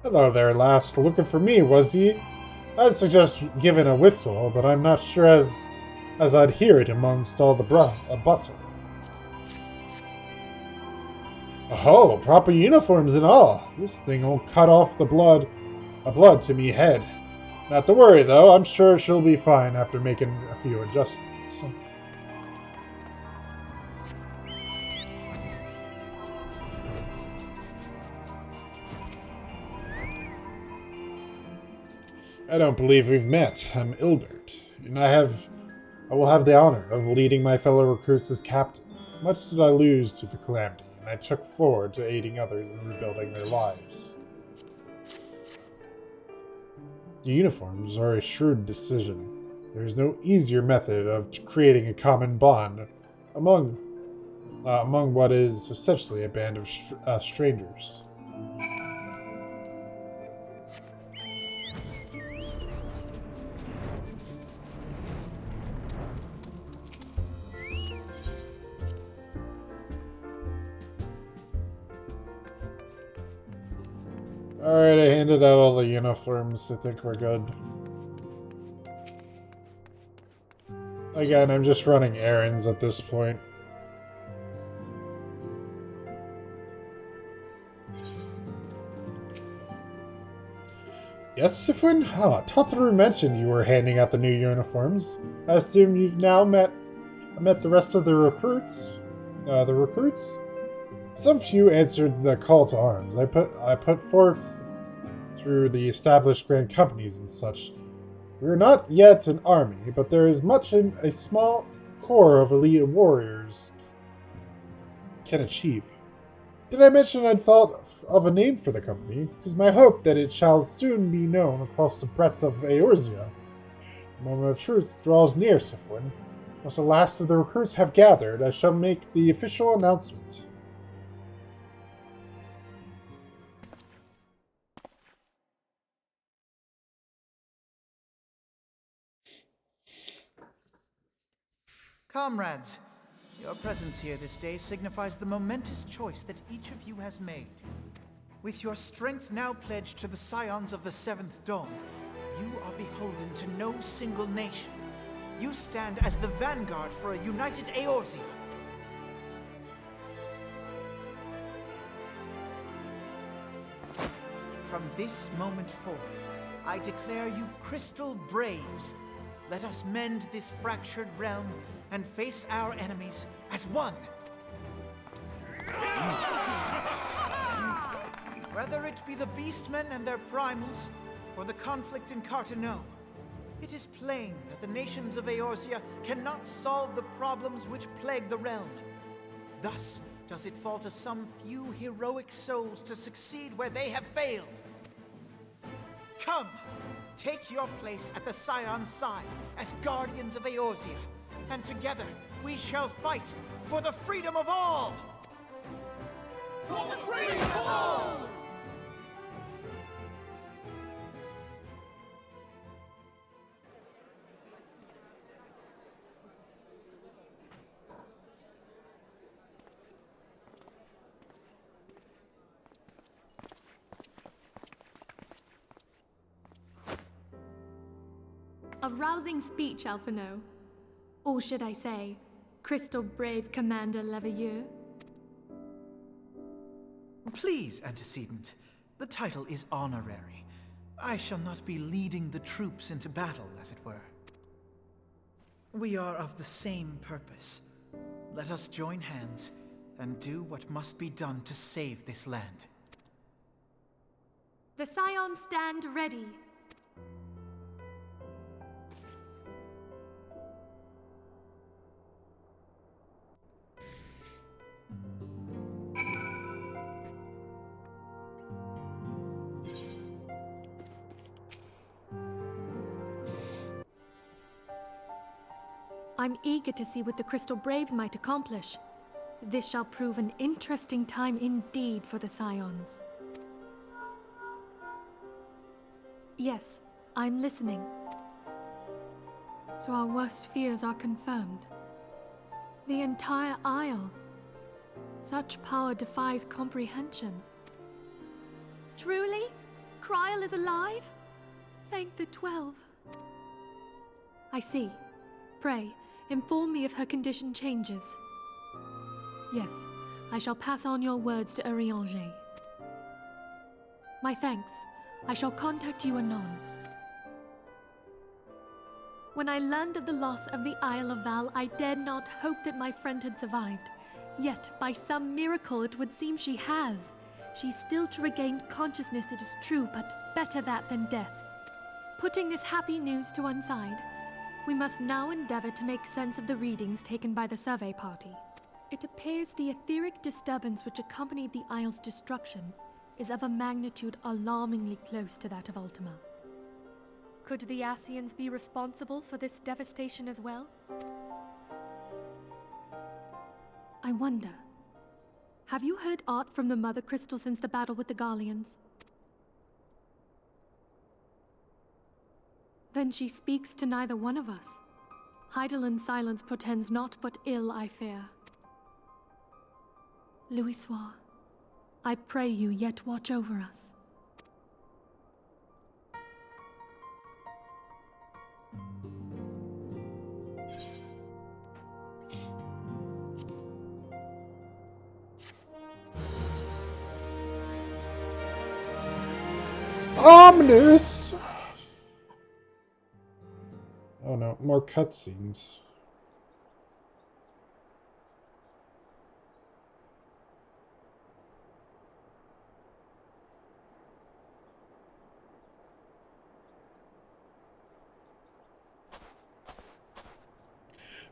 Hello there, lass. Looking for me, was ye? I'd suggest giving a whistle, but I'm not sure as I'd hear it amongst all the bustle. Oh, proper uniforms and all. This thing'll cut off the blood to me head. Not to worry, though. I'm sure she'll be fine after making a few adjustments. I don't believe we've met. I'm Ilbert, and I will have the honor of leading my fellow recruits as captain. Much did I lose to the calamity, and I took forward to aiding others in rebuilding their lives. The uniforms are a shrewd decision. There is no easier method of creating a common bond among what is essentially a band of strangers. Alright, I handed out all the uniforms. I think we're good. Again, I'm just running errands at this point. Yes, Sifwin? thro mentioned you were handing out the new uniforms. I assume you've now met the rest of the recruits? Some few answered the call to arms. I put forth through the established grand companies and such. We are not yet an army, but there is much a small corps of elite warriors can achieve. Did I mention I'd thought of a name for the company? 'Tis my hope that it shall soon be known across the breadth of Eorzea. The moment of truth draws near, Sifwin. Once the last of the recruits have gathered, I shall make the official announcement. Comrades, your presence here this day signifies the momentous choice that each of you has made. With your strength now pledged to the scions of the Seventh Dawn, you are beholden to no single nation. You stand as the vanguard for a united Eorzea. From this moment forth, I declare you crystal braves. Let us mend this fractured realm and face our enemies as one. Whether it be the Beastmen and their primals, or the conflict in Carteneau, it is plain that the nations of Eorzea cannot solve the problems which plague the realm. Thus does it fall to some few heroic souls to succeed where they have failed. Come, take your place at the Scion's side as guardians of Eorzea, and together we shall fight for the freedom of all! For the freedom of all! A rousing speech, Alphino. Or should I say, Crystal Brave Commander Leveilleur? Please, Antecedent. The title is honorary. I shall not be leading the troops into battle, as it were. We are of the same purpose. Let us join hands and do what must be done to save this land. The Scions stand ready. I'm eager to see what the Crystal Braves might accomplish. This shall prove an interesting time indeed for the Scions. Yes, I'm listening. So our worst fears are confirmed. The entire Isle. Such power defies comprehension. Truly? Kryl is alive? Thank the 12. I see. Pray, inform me if her condition changes. Yes, I shall pass on your words to Urianger. My thanks. I shall contact you anon. When I learned of the loss of the Isle of Val, I dared not hope that my friend had survived. Yet, by some miracle, it would seem she has. She's still to regain consciousness, it is true, but better that than death. Putting this happy news to one side, we must now endeavor to make sense of the readings taken by the survey party. It appears the etheric disturbance which accompanied the Isle's destruction is of a magnitude alarmingly close to that of Ultima. Could the Ascians be responsible for this devastation as well? I wonder, have you heard aught from the Mother Crystal since the battle with the Garleans? Then she speaks to neither one of us. Heidelin's silence portends naught but ill, I fear. Louisoix, I pray you yet watch over us. Ominous! Oh no, more cutscenes.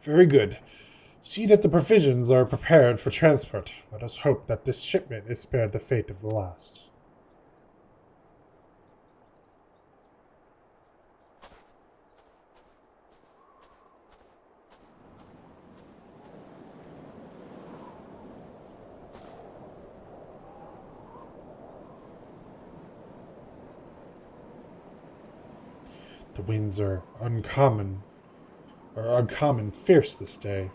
Very good. See that the provisions are prepared for transport. Let us hope that this shipment is spared the fate of the last. The winds are uncommon fierce this day.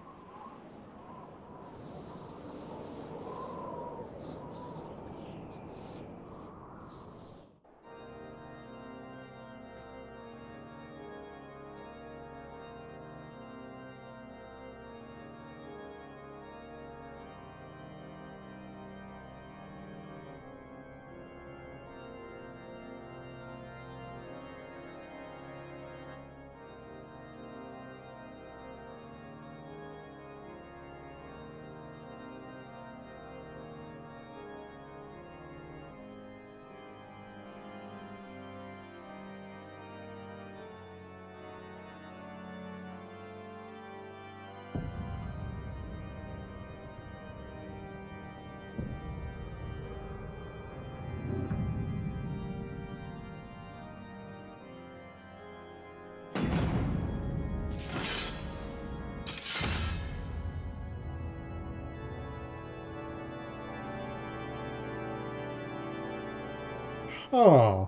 Huh.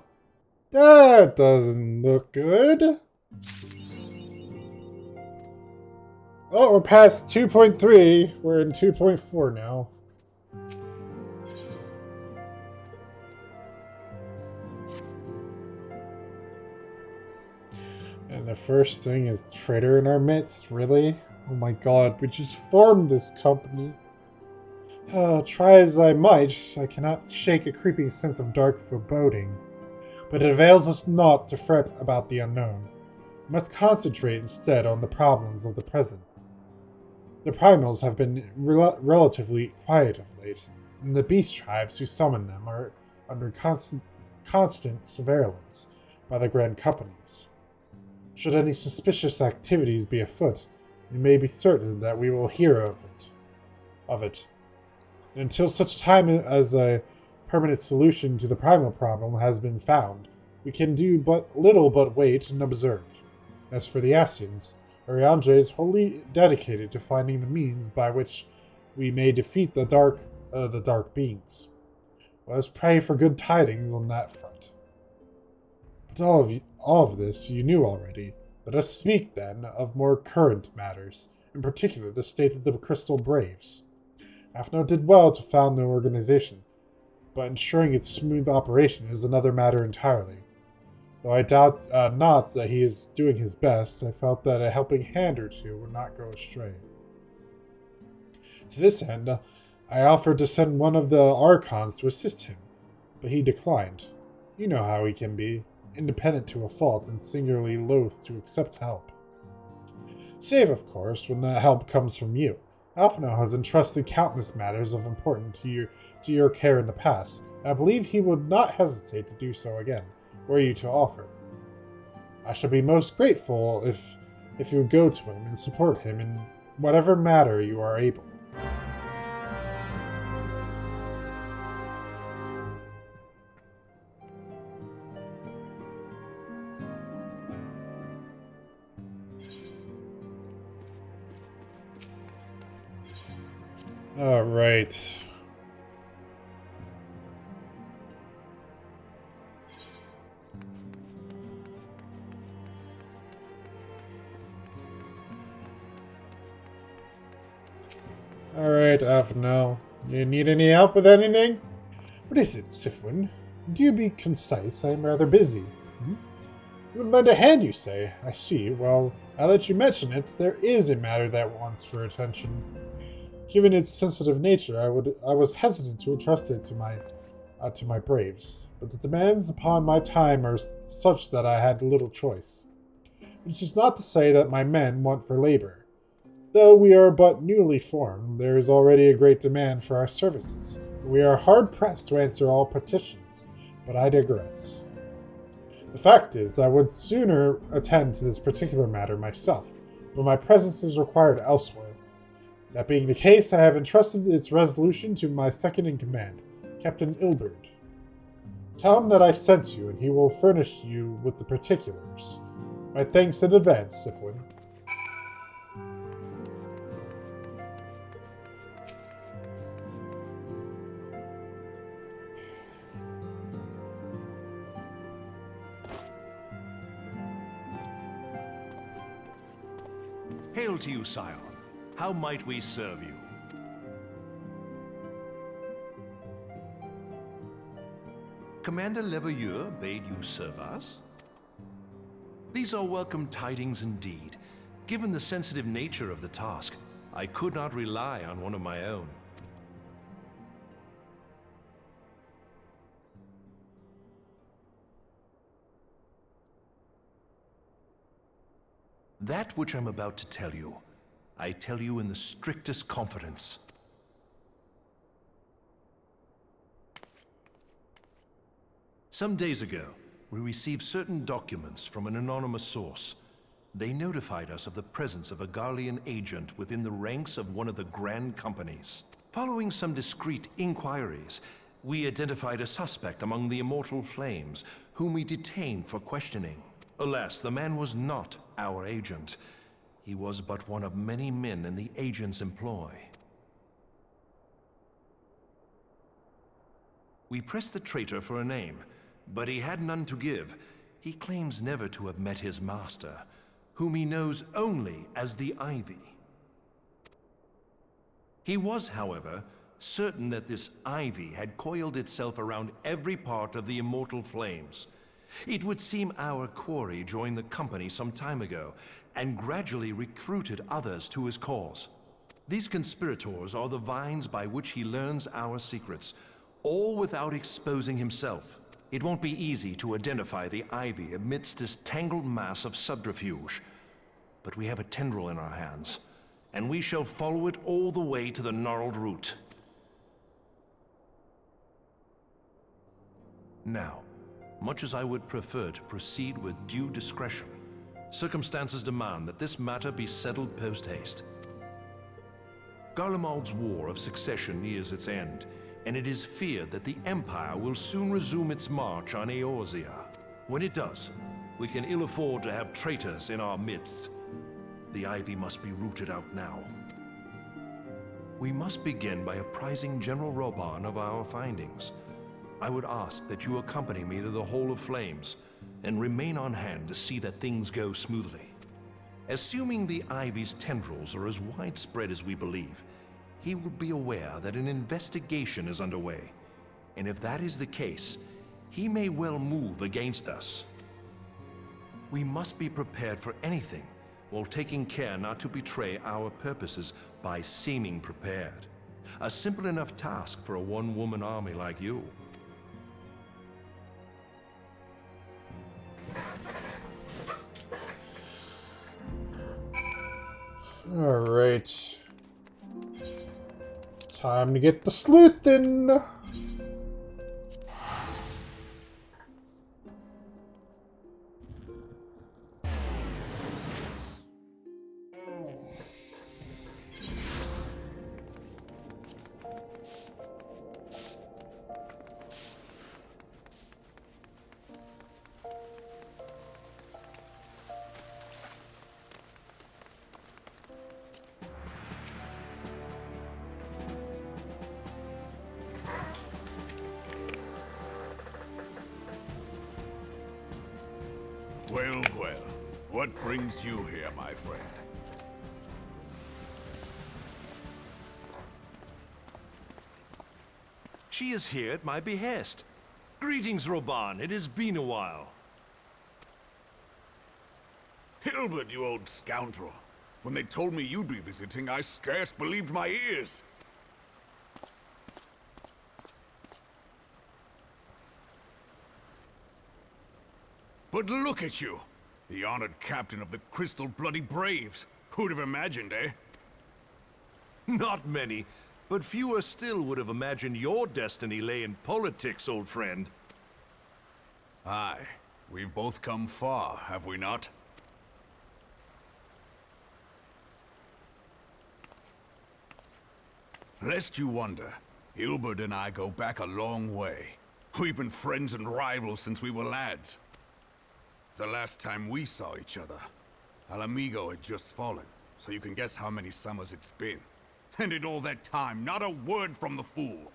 That doesn't look good. Oh, we're past 2.3. We're in 2.4 now. And the first thing is traitor in our midst, really? Oh my god, we just formed this company. Try as I might, I cannot shake a creeping sense of dark foreboding. But it avails us not to fret about the unknown. We must concentrate instead on the problems of the present. The primals have been relatively quiet of late, and the beast tribes who summon them are under constant surveillance by the grand companies. Should any suspicious activities be afoot, you may be certain that we will hear of it. And until such time as a permanent solution to the primal problem has been found, we can do but little but wait and observe. As for the Asians, Ariandre is wholly dedicated to finding the means by which we may defeat the dark beings. Let us pray for good tidings on that front. But all of this you knew already. Let us speak, then, of more current matters, in particular the state of the Crystal Braves. Afno did well to found the organization, but ensuring its smooth operation is another matter entirely. Though I doubt not that he is doing his best, I felt that a helping hand or two would not go astray. To this end, I offered to send one of the Archons to assist him, but he declined. You know how he can be, independent to a fault and singularly loath to accept help. Save, of course, when that help comes from you. Alphino has entrusted countless matters of importance to your care in the past, and I believe he would not hesitate to do so again, were you to offer. I shall be most grateful if you go to him and support him in whatever matter you are able. All right. All right, Alphino. You need any help with anything? What is it, Sifwin? Do you be concise? I am rather busy. You would lend a hand, you say? I see. Well, now that you mention it, there is a matter that wants for attention. Given its sensitive nature, I was hesitant to entrust it to my braves, but the demands upon my time are such that I had little choice. Which is not to say that my men want for labor. Though we are but newly formed, there is already a great demand for our services. We are hard-pressed to answer all petitions, but I digress. The fact is, I would sooner attend to this particular matter myself, but my presence is required elsewhere. That being the case, I have entrusted its resolution to my second-in-command, Captain Ilberd. Tell him that I sent you, and he will furnish you with the particulars. My thanks in advance, Sifwin. Hail to you, Scion. How might we serve you? Commander Leveilleur bade you serve us? These are welcome tidings indeed. Given the sensitive nature of the task, I could not rely on one of my own. That which I'm about to tell you, I tell you in the strictest confidence. Some days ago, we received certain documents from an anonymous source. They notified us of the presence of a Garlean agent within the ranks of one of the grand companies. Following some discreet inquiries, we identified a suspect among the Immortal Flames, whom we detained for questioning. Alas, the man was not our agent. He was but one of many men in the agent's employ. We pressed the traitor for a name, but he had none to give. He claims never to have met his master, whom he knows only as the Ivy. He was, however, certain that this ivy had coiled itself around every part of the immortal flames. It would seem our quarry joined the company some time ago, and gradually recruited others to his cause. These conspirators are the vines by which he learns our secrets, all without exposing himself. It won't be easy to identify the ivy amidst this tangled mass of subterfuge, but we have a tendril in our hands, and we shall follow it all the way to the gnarled root. Now, much as I would prefer to proceed with due discretion, circumstances demand that this matter be settled post-haste. Garlemald's War of Succession nears its end, and it is feared that the Empire will soon resume its march on Eorzea. When it does, we can ill afford to have traitors in our midst. The ivy must be rooted out now. We must begin by apprising General Reborn of our findings. I would ask that you accompany me to the Hall of Flames, and remain on hand to see that things go smoothly. Assuming the Ivy's tendrils are as widespread as we believe, he will be aware that an investigation is underway, and if that is the case, he may well move against us. We must be prepared for anything, while taking care not to betray our purposes by seeming prepared. A simple enough task for a one-woman army like you. Alright. Time to get the sleuthin'! Well, well. What brings you here, my friend? She is here at my behest. Greetings, Reborn. It has been a while. Hilbert, you old scoundrel. When they told me you'd be visiting, I scarce believed my ears. But look at you! The honored captain of the Crystal Bloody Braves. Who'd have imagined, eh? Not many, but fewer still would have imagined your destiny lay in politics, old friend. Aye. We've both come far, have we not? Lest you wonder, Hilbert and I go back a long way. We've been friends and rivals since we were lads. The last time we saw each other, Alamigo had just fallen, so you can guess how many summers it's been. And in all that time, not a word from the fool.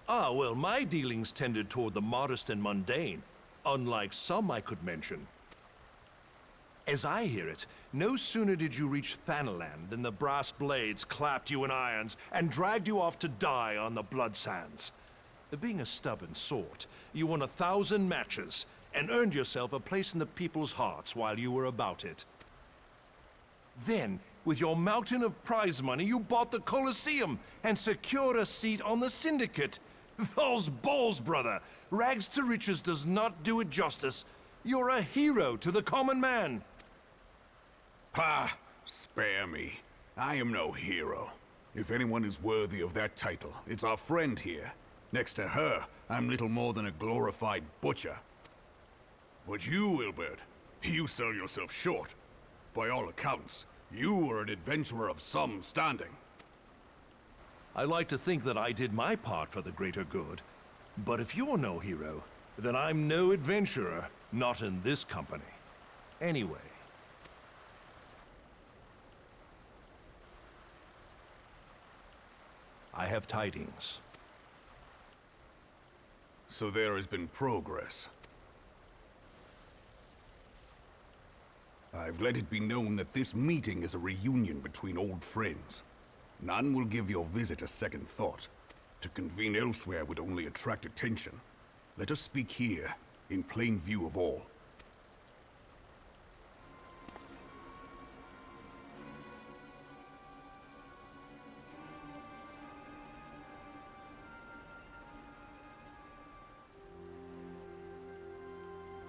Ah, well, my dealings tended toward the modest and mundane, unlike some I could mention. As I hear it, no sooner did you reach Thanalan than the brass blades clapped you in irons and dragged you off to die on the blood sands. Being a stubborn sort, you won 1,000 matches and earned yourself a place in the people's hearts while you were about it. Then, with your mountain of prize money, you bought the Colosseum and secured a seat on the Syndicate. Those balls, brother! Rags to riches does not do it justice. You're a hero to the common man. Pah! Spare me. I am no hero. If anyone is worthy of that title, it's our friend here. Next to her, I'm little more than a glorified butcher. But you, Hilbert, you sell yourself short. By all accounts, you are an adventurer of some standing. I like to think that I did my part for the greater good. But if you're no hero, then I'm no adventurer, not in this company. Anyway. I have tidings. So there has been progress. I've let it be known that this meeting is a reunion between old friends. None will give your visit a second thought. To convene elsewhere would only attract attention. Let us speak here, in plain view of all.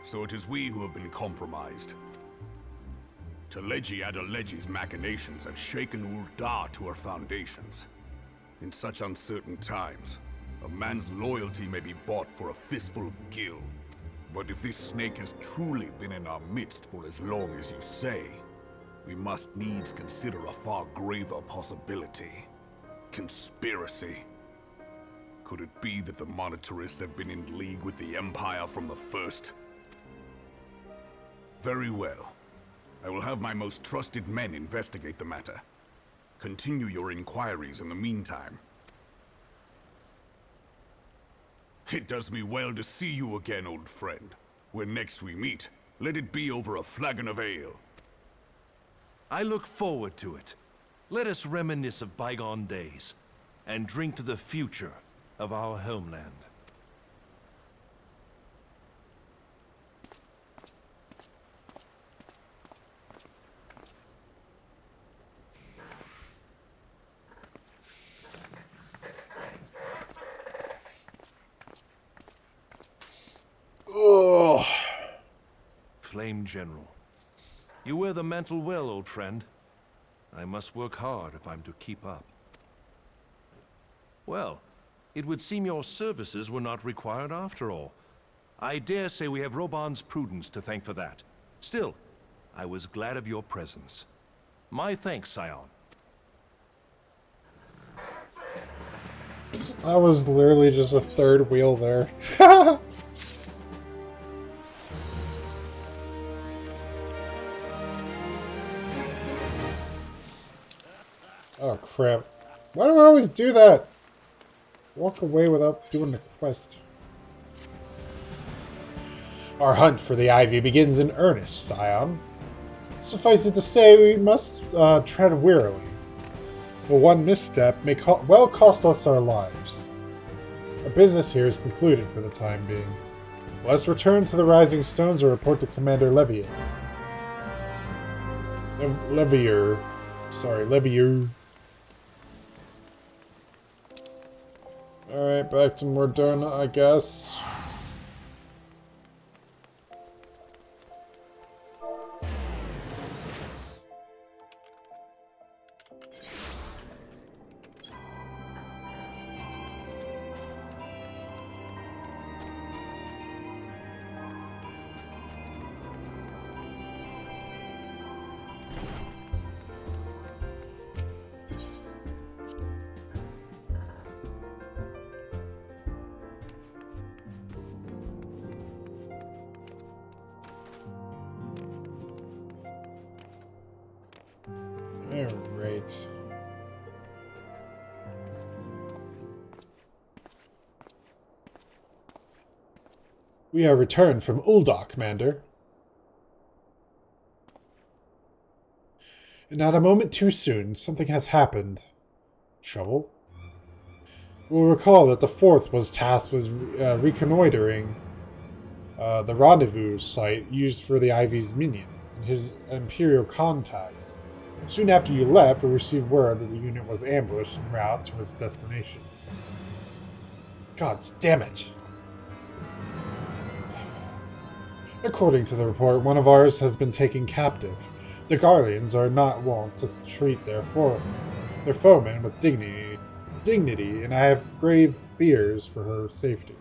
So it is we who have been compromised. Teleji Adeleji's machinations have shaken Ul'dah to her foundations. In such uncertain times, a man's loyalty may be bought for a fistful of gil. But if this snake has truly been in our midst for as long as you say, we must needs consider a far graver possibility. Conspiracy. Could it be that the monetarists have been in league with the Empire from the first? Very well. I will have my most trusted men investigate the matter. Continue your inquiries in the meantime. It does me well to see you again, old friend. When next we meet, let it be over a flagon of ale. I look forward to it. Let us reminisce of bygone days, and drink to the future of our homeland. Ugh. Flame General. You wear the mantle well, old friend. I must work hard if I'm to keep up. Well, it would seem your services were not required after all. I dare say we have Roban's prudence to thank for that. Still, I was glad of your presence. My thanks, Scion. I was literally just a third wheel there. Oh crap. Why do I always do that? Walk away without doing the quest. Our hunt for the Ivy begins in earnest, Scion. Suffice it to say, we must tread warily. For one misstep may well cost us our lives. Our business here is concluded for the time being. Let's return to the Rising Stones and report to Commander Levier. Levier. Alright, back to Mordona, I guess. Alright. We are returned from Ul'dah, Commander. And not a moment too soon, something has happened. Trouble? We'll recall that the Fourth was tasked with reconnoitering the rendezvous site used for the Ivy's minion and his Imperial contacts. Soon after you left, we received word that the unit was ambushed en route to its destination. God damn it! According to the report, one of ours has been taken captive. The Guardians are not wont to treat their foemen with dignity, and I have grave fears for her safety.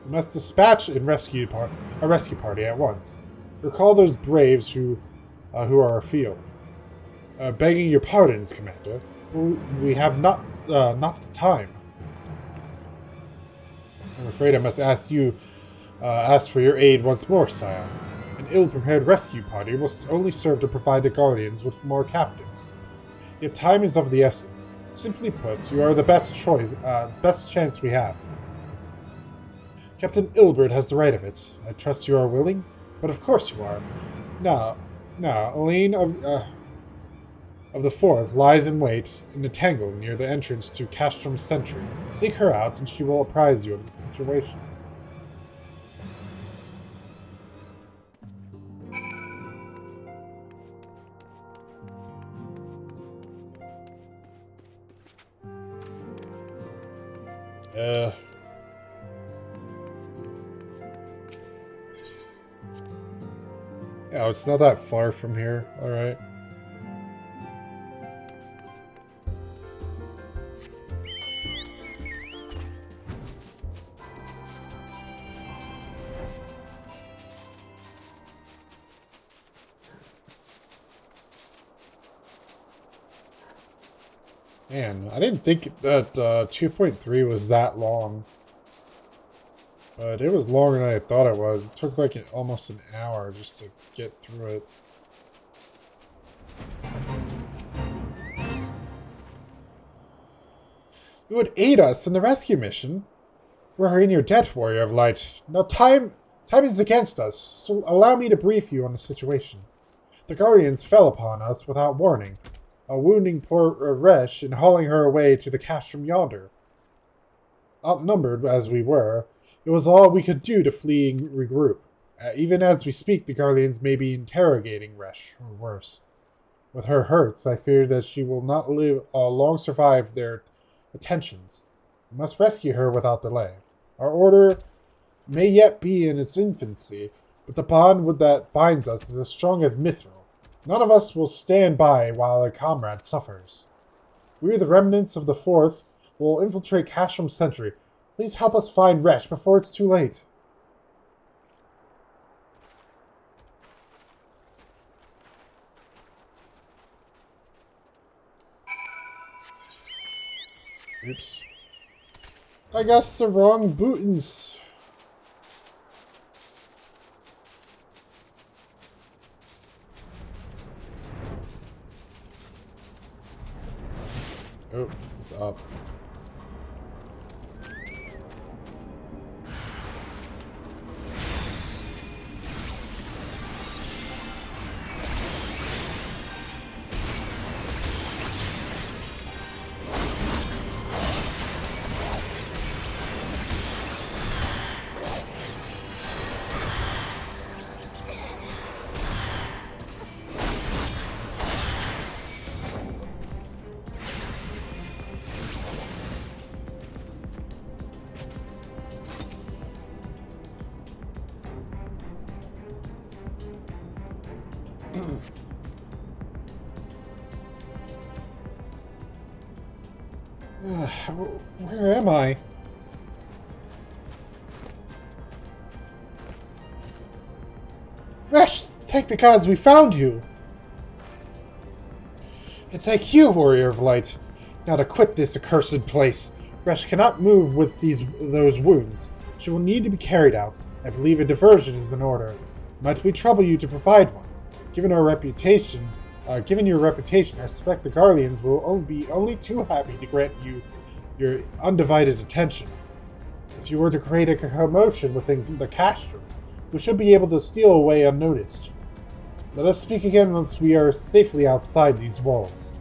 We must dispatch a rescue party at once. Recall those braves who are afield. Begging your pardons, Commander. We have not the time. I'm afraid I must ask for your aid once more, Scion. An ill-prepared rescue party will only serve to provide the Guardians with more captives. Yet time is of the essence. Simply put, you are the best chance we have. Captain Ilbert has the right of it. I trust you are willing? But of course you are. Now, Elaine of the Fourth lies in wait in a tangle near the entrance to Castrom's Sentry. Seek her out, and she will apprise you of the situation. Yeah, it's not that far from here. Alright. Man, I didn't think that 2.3 was that long. But it was longer than I thought it was. It took like almost an hour just to get through it. You would aid us in the rescue mission. We're in your debt, Warrior of Light. Now time is against us, so allow me to brief you on the situation. The Guardians fell upon us without warning, wounding poor Resh and hauling her away to the castrum yonder. Outnumbered as we were, it was all we could do to flee and regroup. Even as we speak, the Guardians may be interrogating Resh, or worse. With her hurts, I fear that she will not long survive their attentions. We must rescue her without delay. Our order may yet be in its infancy, but the bond that binds us is as strong as mithril. None of us will stand by while a comrade suffers. We, the remnants of the Fourth, will infiltrate Castrom's Sentry. Please help us find Resh before it's too late. Oops. I guess the wrong buttons. Oh, it's up. Where am I? Resh, thank the gods we found you! And thank you, Warrior of Light. Now to quit this accursed place. Resh cannot move with those wounds. She will need to be carried out. I believe a diversion is in order. Might we trouble you to provide one? Given your reputation, I suspect the Guardians will be only too happy to grant you your undivided attention. If you were to create a commotion within the castrum, we should be able to steal away unnoticed. Let us speak again once we are safely outside these walls.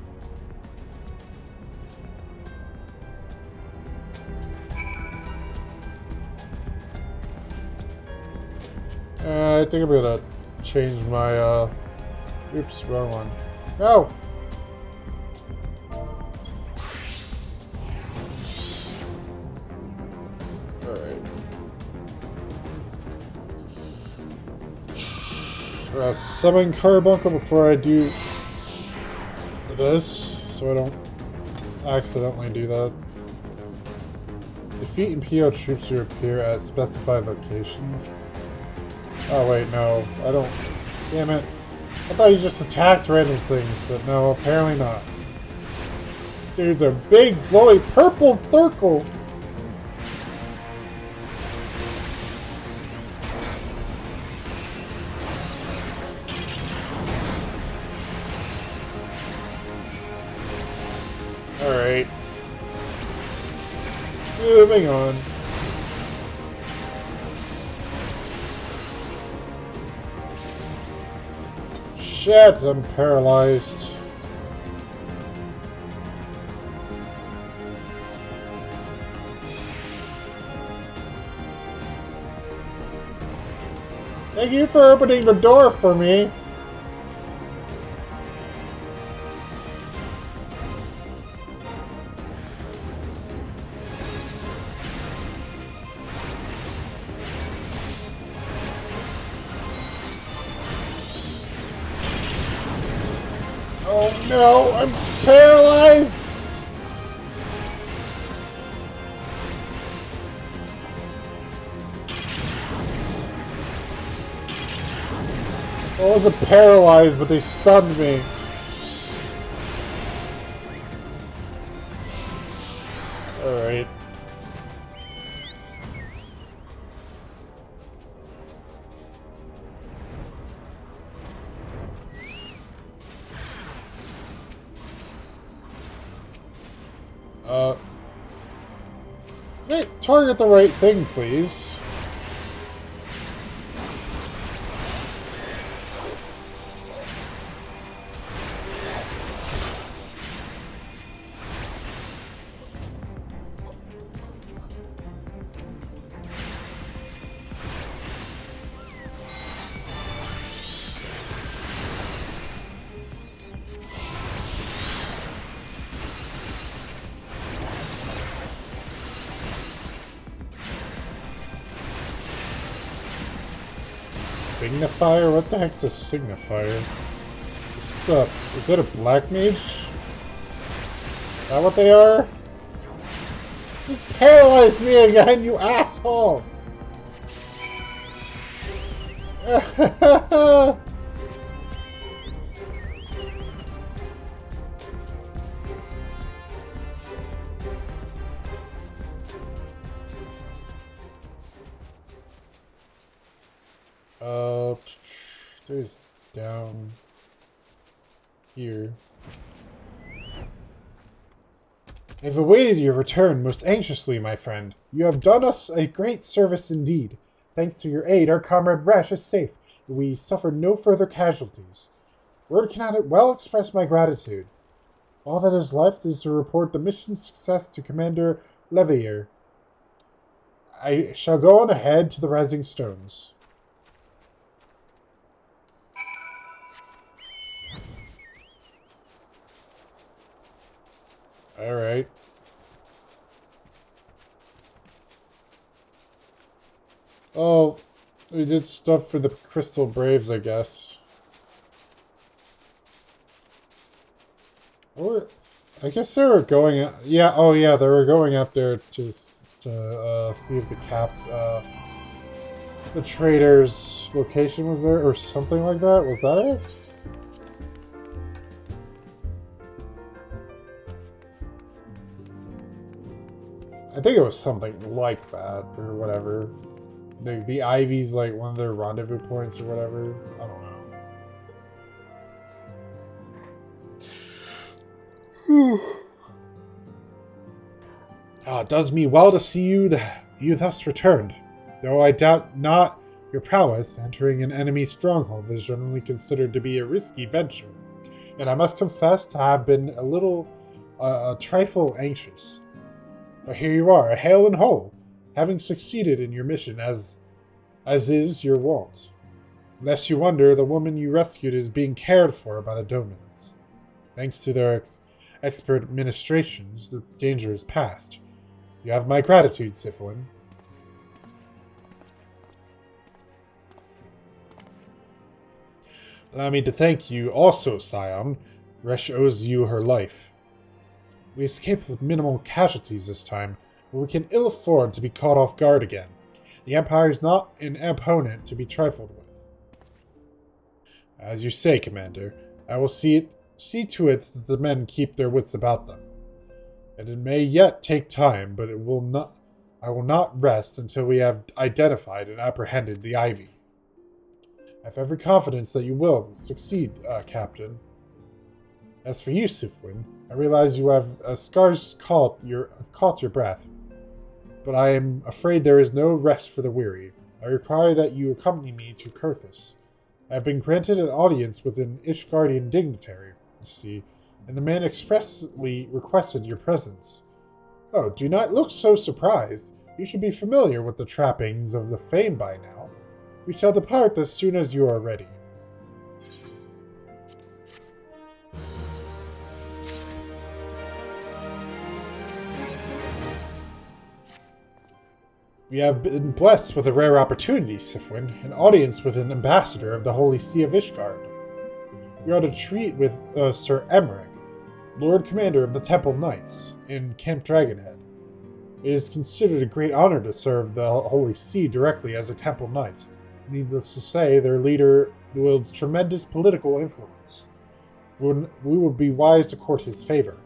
I think I'm gonna change my, oops, wrong one. No! Alright. Summon Carbuncle before I do this, so I don't accidentally do that. Defeat Imperial troops who appear at specified locations. Oh wait, no, I don't. Damn it. I thought you just attacked random things, but no, apparently not. Dude's a big, glowy purple circle. Alright. Moving on. Shit, I'm paralyzed. Thank you for opening the door for me. Oh no, I'm paralyzed! I wasn't paralyzed, but they stunned me. Alright. Wait, target the right thing, please. Signifier? What the heck's a signifier? Is that a black mage? Is that what they are? You paralyzed me again, you asshole! There's down here. I've awaited your return most anxiously, my friend. You have done us a great service indeed. Thanks to your aid, our comrade Resh is safe, and we suffered no further casualties. Word cannot well express my gratitude. All that is left is to report the mission's success to Commander Levier. I shall go on ahead to the Rising Stones. Alright. Oh, we did stuff for the Crystal Braves, I guess. Or, I guess they were going... Yeah, oh yeah, they were going up there to see if the trader's location was there, or something like that. Was that it? I think it was something like that, or whatever. The Ivy's like one of their rendezvous points or whatever. I don't know. It does me well to see you thus returned. Though I doubt not your prowess, entering an enemy stronghold is generally considered to be a risky venture. And I must confess to have been a trifle anxious. But here you are, hale and whole, having succeeded in your mission as is your wont. Lest you wonder, the woman you rescued is being cared for by the Domans. Thanks to their expert administrations, the danger is past. You have my gratitude, Sifwin. Allow me to thank you also, Scion. Resh owes you her life. We escaped with minimal casualties this time, but we can ill afford to be caught off guard again. The Empire is not an opponent to be trifled with. As you say, Commander, I will see to it that the men keep their wits about them. And it may yet take time, but I will not rest until we have identified and apprehended the Ivy. I have every confidence that you will succeed, Captain. As for you, Sifwin, I realize you have scarce caught your breath, but I am afraid there is no rest for the weary. I require that you accompany me to Kurthus. I have been granted an audience with an Ishgardian dignitary, you see, and the man expressly requested your presence. Oh, do not look so surprised. You should be familiar with the trappings of the fame by now. We shall depart as soon as you are ready. We have been blessed with a rare opportunity, Sifwin, an audience with an ambassador of the Holy See of Ishgard. We are to treat with Sir Emmerich, Lord Commander of the Temple Knights, in Camp Dragonhead. It is considered a great honor to serve the Holy See directly as a Temple Knight. Needless to say, their leader wields tremendous political influence. We would be wise to court his favor.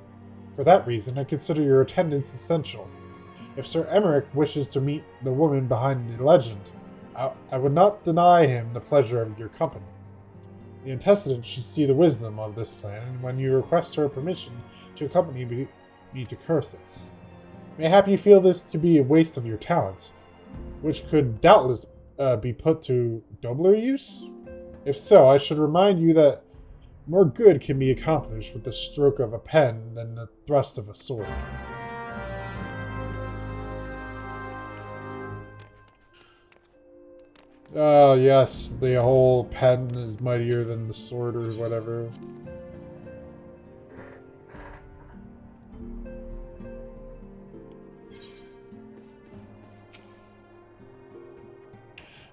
For that reason, I consider your attendance essential. If Sir Emmerich wishes to meet the woman behind the legend, I would not deny him the pleasure of your company. The antecedent should see the wisdom of this plan, and when you request her permission to accompany me to Curthis. Mayhap you feel this to be a waste of your talents, which could doubtless be put to nobler use? If so, I should remind you that more good can be accomplished with the stroke of a pen than the thrust of a sword. Oh, yes, the whole pen is mightier than the sword or whatever.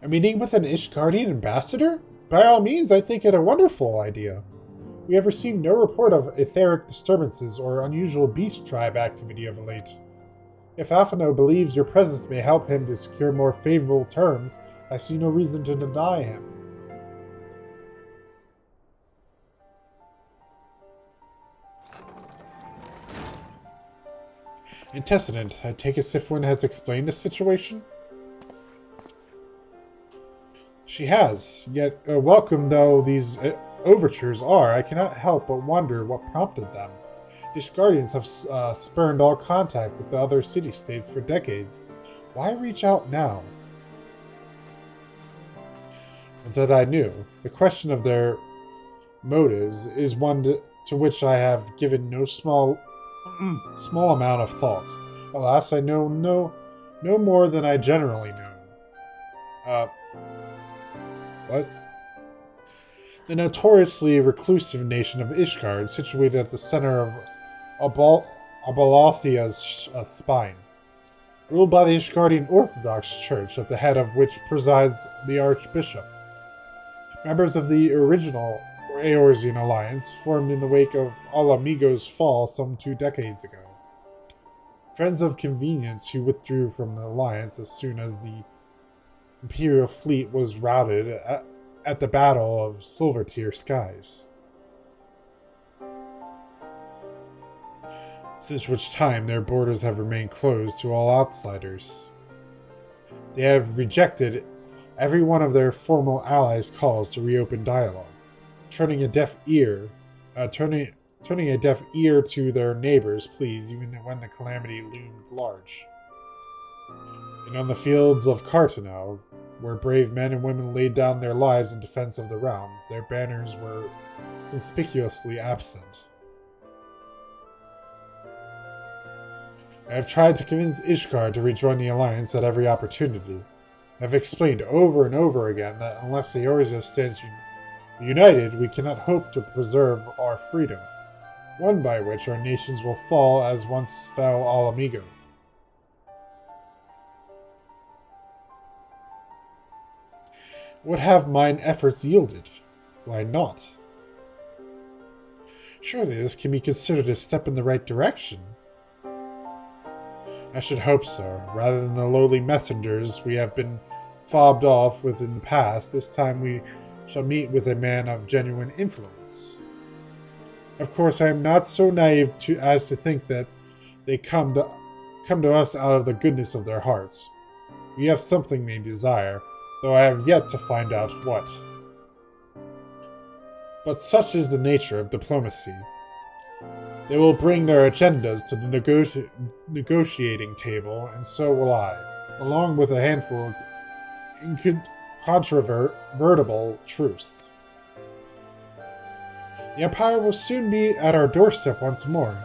A meeting with an Ishgardian ambassador? By all means, I think it a wonderful idea. We have received no report of etheric disturbances or unusual beast tribe activity of late. If Afano believes your presence may help him to secure more favorable terms, I see no reason to deny him. Antecedent, I take it Sifwin has explained the situation? She has, yet welcome though these overtures are, I cannot help but wonder what prompted them. These guardians have spurned all contact with the other city-states for decades. Why reach out now? That I knew. The question of their motives is one to which I have given no small amount of thought. Alas, I know no more than I generally know. What? The notoriously reclusive nation of Ishgard, situated at the center of Abalothia's spine, ruled by the Ishgardian Orthodox Church, at the head of which presides the Archbishop. Members of the original Eorzean alliance formed in the wake of Alamigo's fall some 2 decades ago. Friends of convenience who withdrew from the alliance as soon as the Imperial fleet was routed at the Battle of Silvertear Skies. Since which time their borders have remained closed to all outsiders. They have rejected every one of their formal allies' calls to reopen dialogue, turning a deaf ear to their neighbors' pleas even when the calamity loomed large. And on the fields of Cartano, where brave men and women laid down their lives in defense of the realm, their banners were conspicuously absent. I have tried to convince Ishgard to rejoin the alliance at every opportunity. I have explained over and over again that unless Eorzea stands united, we cannot hope to preserve our freedom, one by which our nations will fall as once fell Alamigo. What have mine efforts yielded? Why not? Surely this can be considered a step in the right direction. I should hope so. Rather than the lowly messengers we have been fobbed off with in the past, this time we shall meet with a man of genuine influence. Of course, I am not so naive as to think that they come to us out of the goodness of their hearts. We have something they desire, though I have yet to find out what. But such is the nature of diplomacy. They will bring their agendas to the negotiating table, and so will I, along with a handful of incontrovertible truths. The Empire will soon be at our doorstep once more.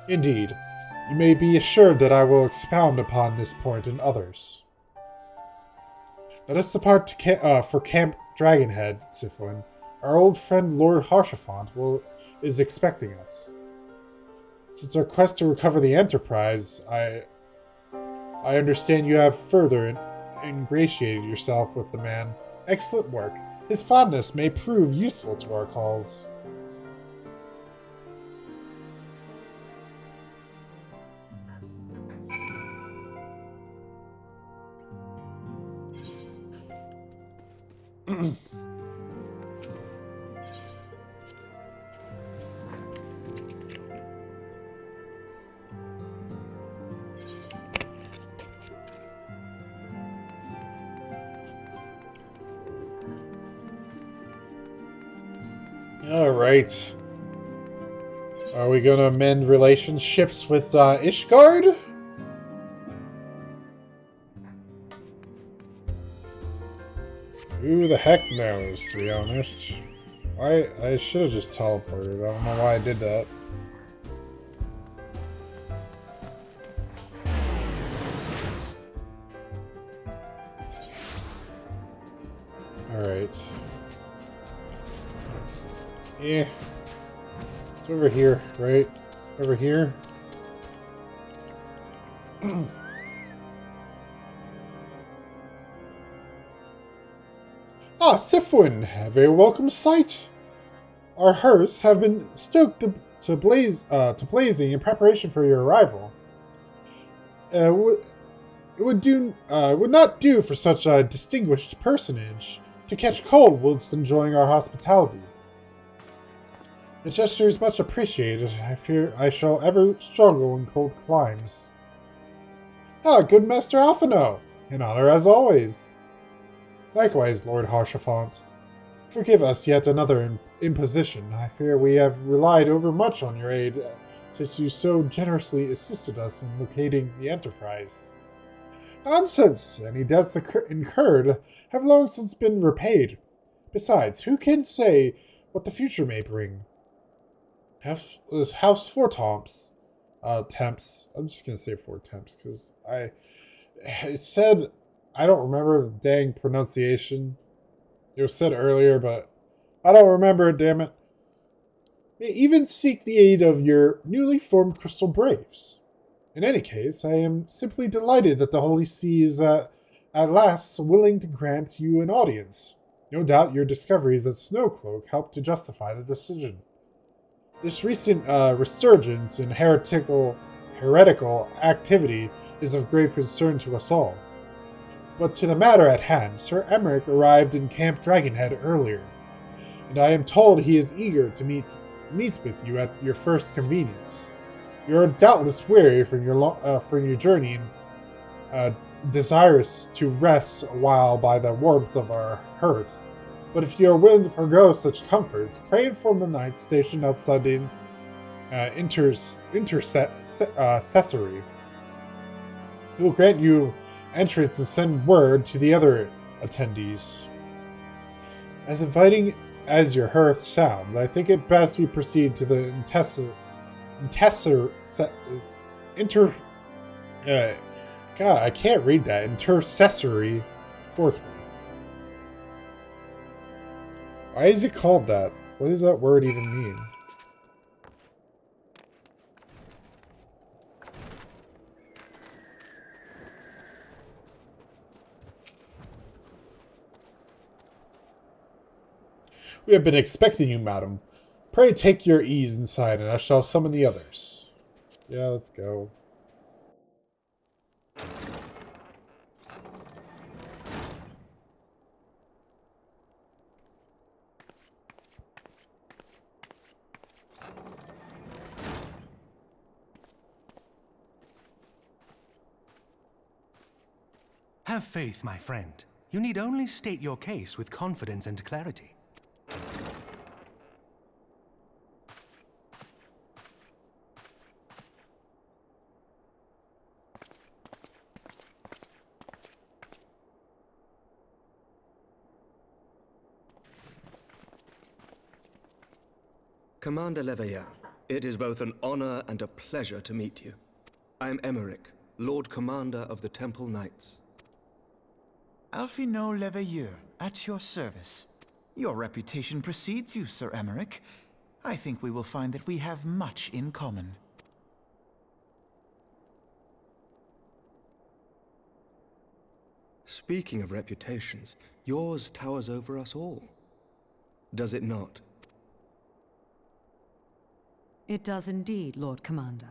Indeed, you may be assured that I will expound upon this point and others. Let us depart for Camp Dragonhead, Sifwin. Our old friend Lord Harshafont is expecting us. Since our quest to recover the Enterprise, I understand you have further ingratiated yourself with the man. Excellent work. His fondness may prove useful to our cause. Alright. Are we gonna mend relationships with Ishgard? Who the heck knows, to be honest. I should have just teleported. I don't know why I did that. Alright. Yeah. It's over here, right? Over here. Ah, Sifwin! A very welcome sight! Our hearths have been stoked to blazing in preparation for your arrival. It would not do for such a distinguished personage to catch cold whilst enjoying our hospitality. The gesture is much appreciated. I fear I shall ever struggle in cold climes. Ah, good Master Alphino! An honor as always. Likewise, Lord Harshafont. Forgive us yet another imposition. I fear we have relied overmuch on your aid, since you so generously assisted us in locating the Enterprise. Nonsense! Any debts incurred have long since been repaid. Besides, who can say what the future may bring? House Four Temps. Temps. I'm just gonna say Four Temps, because it said, I don't remember the dang pronunciation. It was said earlier, but I don't remember it, damn it. May even seek the aid of your newly formed Crystal Braves. In any case, I am simply delighted that the Holy See is at last willing to grant you an audience. No doubt your discoveries at Snowcloak helped to justify the decision. This recent resurgence in heretical activity is of grave concern to us all. But to the matter at hand, Sir Emmerich arrived in Camp Dragonhead earlier, and I am told he is eager to meet with you at your first convenience. You are doubtless weary from your journey and desirous to rest a while by the warmth of our hearth. But if you are willing to forego such comforts, pray inform the knights stationed outside the intercessory. He will grant you entrance and send word to the other attendees. As inviting as your hearth sounds, I think it best we proceed to the God, I can't read that. Intercessory forthwith. Why is it called that? What does that word even mean? We have been expecting you, madam. Pray take your ease inside, and I shall summon the others. Yeah, let's go. Have faith, my friend. You need only state your case with confidence and clarity. Commander Leveilleur, it is both an honor and a pleasure to meet you. I am Emmerich, Lord Commander of the Temple Knights. Alphino Leveilleur, at your service. Your reputation precedes you, Sir Emmerich. I think we will find that we have much in common. Speaking of reputations, yours towers over us all. Does it not? It does indeed, Lord Commander.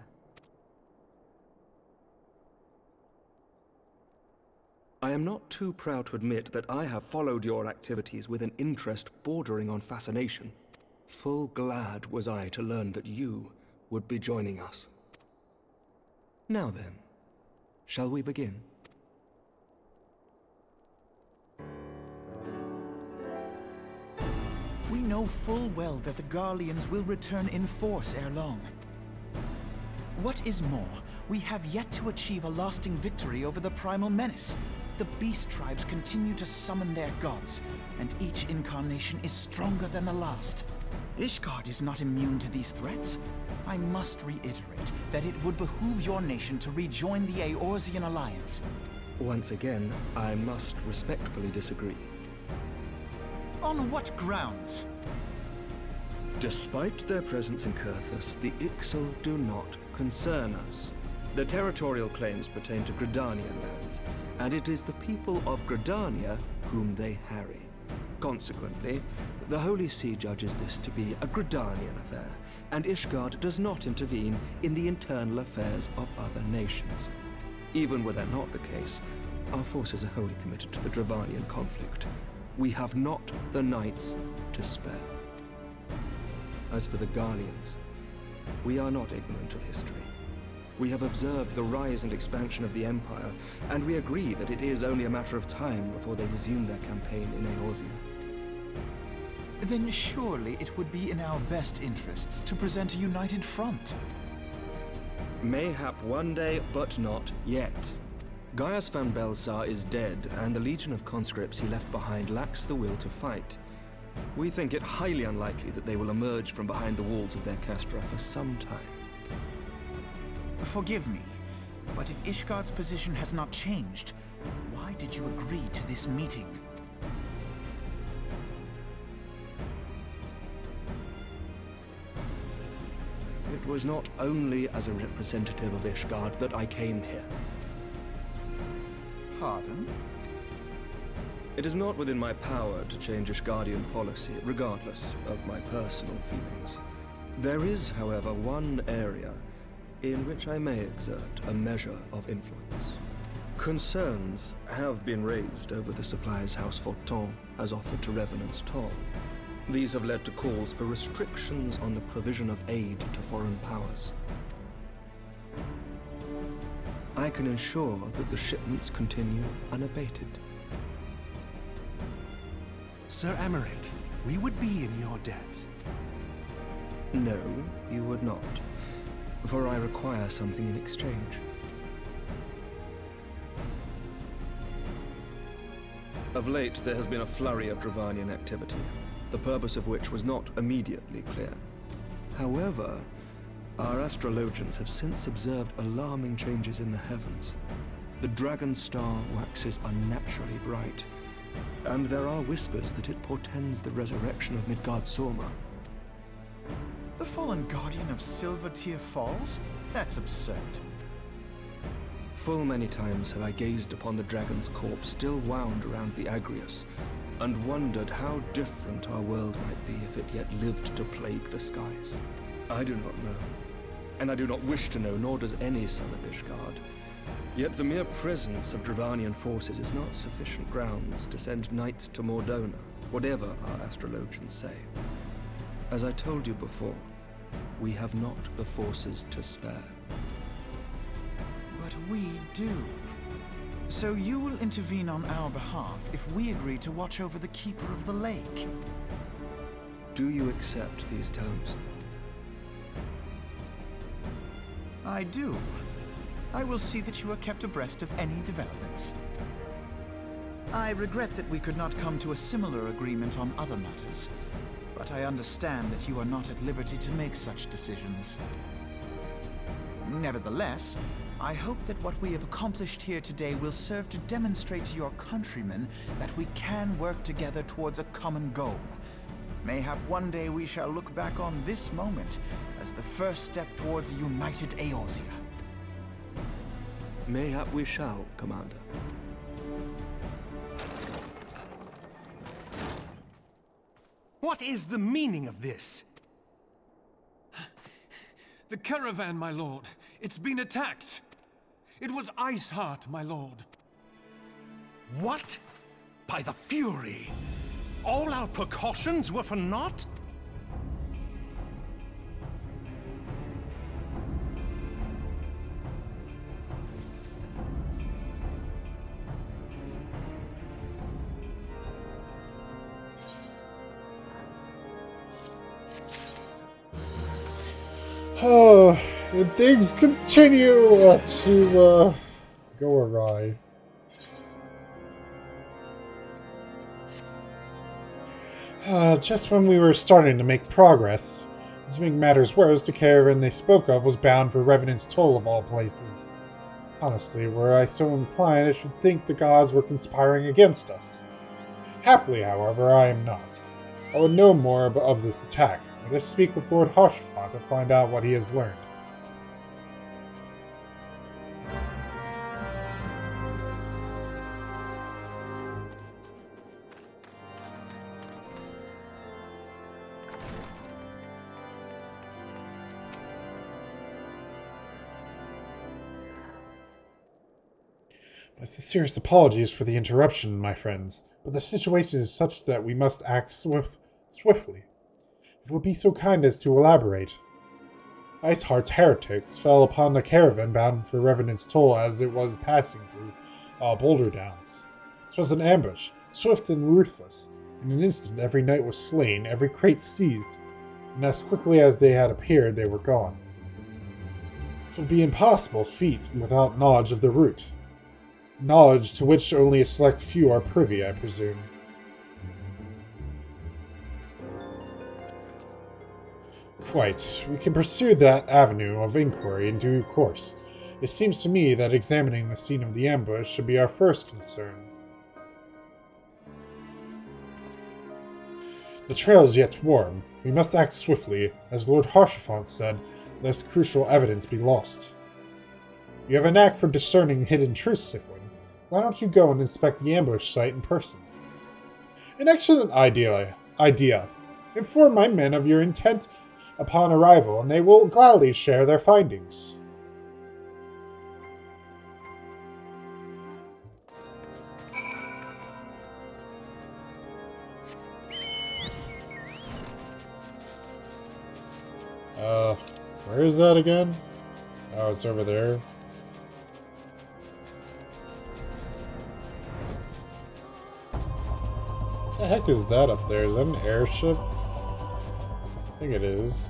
I am not too proud to admit that I have followed your activities with an interest bordering on fascination. Full glad was I to learn that you would be joining us. Now then, shall we begin? We know full well that the Garleans will return in force ere long. What is more, we have yet to achieve a lasting victory over the primal menace. The beast tribes continue to summon their gods, and each incarnation is stronger than the last. Ishgard is not immune to these threats. I must reiterate that it would behoove your nation to rejoin the Eorzean Alliance. Once again, I must respectfully disagree. On what grounds? Despite their presence in Kurthus, the Ixal do not concern us. Their territorial claims pertain to Gridanian lands, and it is the people of Gridania whom they harry. Consequently, the Holy See judges this to be a Gridanian affair, and Ishgard does not intervene in the internal affairs of other nations. Even were that not the case, our forces are wholly committed to the Dravanian conflict. We have not the knights to spare. As for the Garleans, we are not ignorant of history. We have observed the rise and expansion of the Empire, and we agree that it is only a matter of time before they resume their campaign in Eorzea. Then surely it would be in our best interests to present a united front. Mayhap one day, but not yet. Gaius van Belsar is dead, and the legion of conscripts he left behind lacks the will to fight. We think it highly unlikely that they will emerge from behind the walls of their castra for some time. Forgive me, but if Ishgard's position has not changed, why did you agree to this meeting? It was not only as a representative of Ishgard that I came here. Pardon? It is not within my power to change Ishgardian policy, regardless of my personal feelings. There is, however, one area in which I may exert a measure of influence. Concerns have been raised over the supplies House Forton has offered to Revenant's toll. These have led to calls for restrictions on the provision of aid to foreign powers. I can ensure that the shipments continue unabated. Sir Emmerich, we would be in your debt. No, you would not, for I require something in exchange. Of late, there has been a flurry of Dravanian activity, the purpose of which was not immediately clear. However, our astrologians have since observed alarming changes in the heavens. The dragon star waxes unnaturally bright, and there are whispers that it portends the resurrection of Midgard-Sorma. The fallen guardian of Silvertear Falls? That's absurd. Full many times have I gazed upon the dragon's corpse still wound around the Agrius, and wondered how different our world might be if it yet lived to plague the skies. I do not know, and I do not wish to know, nor does any son of Ishgard. Yet the mere presence of Dravanian forces is not sufficient grounds to send knights to Mordona, whatever our astrologians say. As I told you before, we have not the forces to spare. But we do. So you will intervene on our behalf if we agree to watch over the Keeper of the Lake. Do you accept these terms? I do. I will see that you are kept abreast of any developments. I regret that we could not come to a similar agreement on other matters, but I understand that you are not at liberty to make such decisions. Nevertheless, I hope that what we have accomplished here today will serve to demonstrate to your countrymen that we can work together towards a common goal. Mayhap one day we shall look back on this moment as the first step towards a united Eorzea. Mayhap we shall, Commander. What is the meaning of this? The caravan, my lord. It's been attacked. It was Iceheart, my lord. What? By the Fury? All our precautions were for naught? Oh, and things continue to go awry. Just when we were starting to make progress, to make matters worse, the caravan they spoke of was bound for Revenant's Toll of all places. Honestly, were I so inclined, I should think the gods were conspiring against us. Happily, however, I am not. I would know more of this attack. Let us speak with Lord Harshaphon to find out what he has learned. My sincerest apologies for the interruption, my friends, but the situation is such that we must act swiftly. If you would be so kind as to elaborate. Iceheart's heretics fell upon the caravan bound for Revenant's Toll as it was passing through Boulder Downs. It was an ambush, swift and ruthless. In an instant, every knight was slain, every crate seized, and as quickly as they had appeared, they were gone. It would be an impossible feat without knowledge of the route. Knowledge to which only a select few are privy, I presume. Quite. We can pursue that avenue of inquiry in due course. It seems to me that examining the scene of the ambush should be our first concern. The trail is yet warm. We must act swiftly, as Lord Harshaphon said, lest crucial evidence be lost. You have a knack for discerning hidden truths, Sifwin. Why don't you go and inspect the ambush site in person? An excellent idea. Inform my men of your intent upon arrival, and they will gladly share their findings. Where is that again? Oh, it's over there. What the heck is that up there? Is that an airship? I think it is.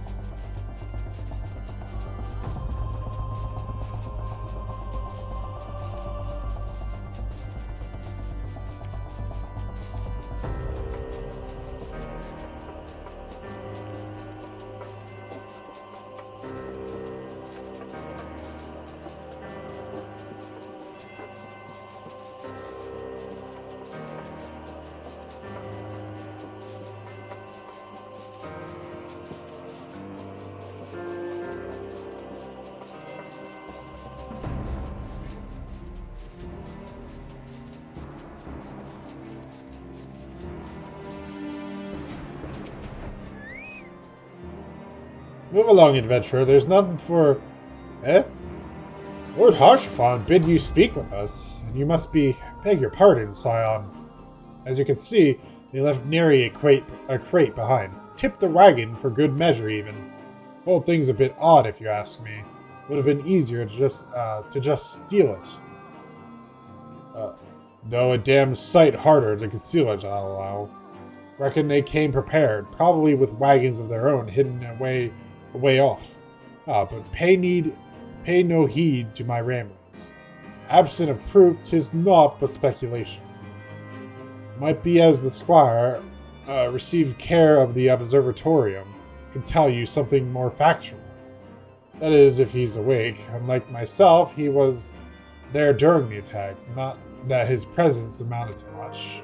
Move along, adventurer. There's nothing for... Eh? Lord Harshaphon bid you speak with us, and you must beg your pardon, Scion. As you can see, they left nary a crate behind. Tipped the wagon for good measure, even. The whole thing's a bit odd, if you ask me. Would have been easier to just steal it. Though a damn sight harder to conceal it, I'll allow. Reckon they came prepared, probably with wagons of their own hidden away off. But pay no heed to my ramblings. Absent of proof, 'tis naught but speculation. Might be as the squire received care of the observatorium can tell you something more factual. That is, if he's awake. Unlike myself, he was there during the attack, not that his presence amounted to much.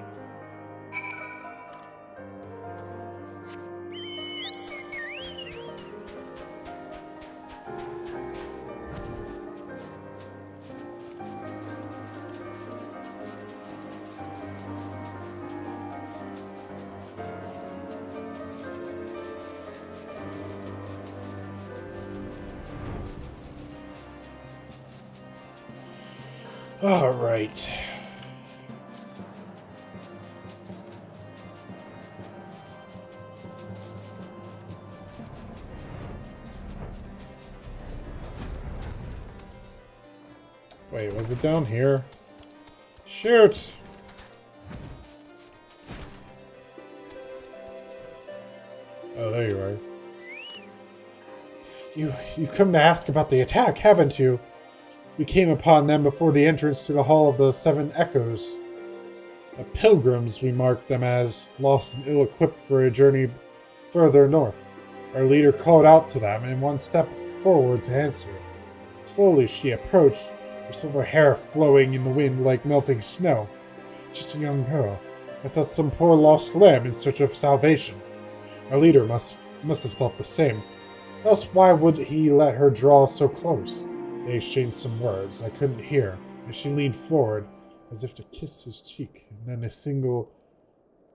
All right. Wait, was it down here? Shoot! Oh, there you are. You've come to ask about the attack, haven't you? We came upon them before the entrance to the Hall of the Seven Echoes. The pilgrims, we marked them as, lost and ill-equipped for a journey further north. Our leader called out to them and one stepped forward to answer. Slowly she approached, her silver hair flowing in the wind like melting snow. Just a young girl, I thought some poor lost lamb in search of salvation. Our leader must have thought the same. Else why would he let her draw so close? They exchanged some words I couldn't hear, and she leaned forward as if to kiss his cheek, and then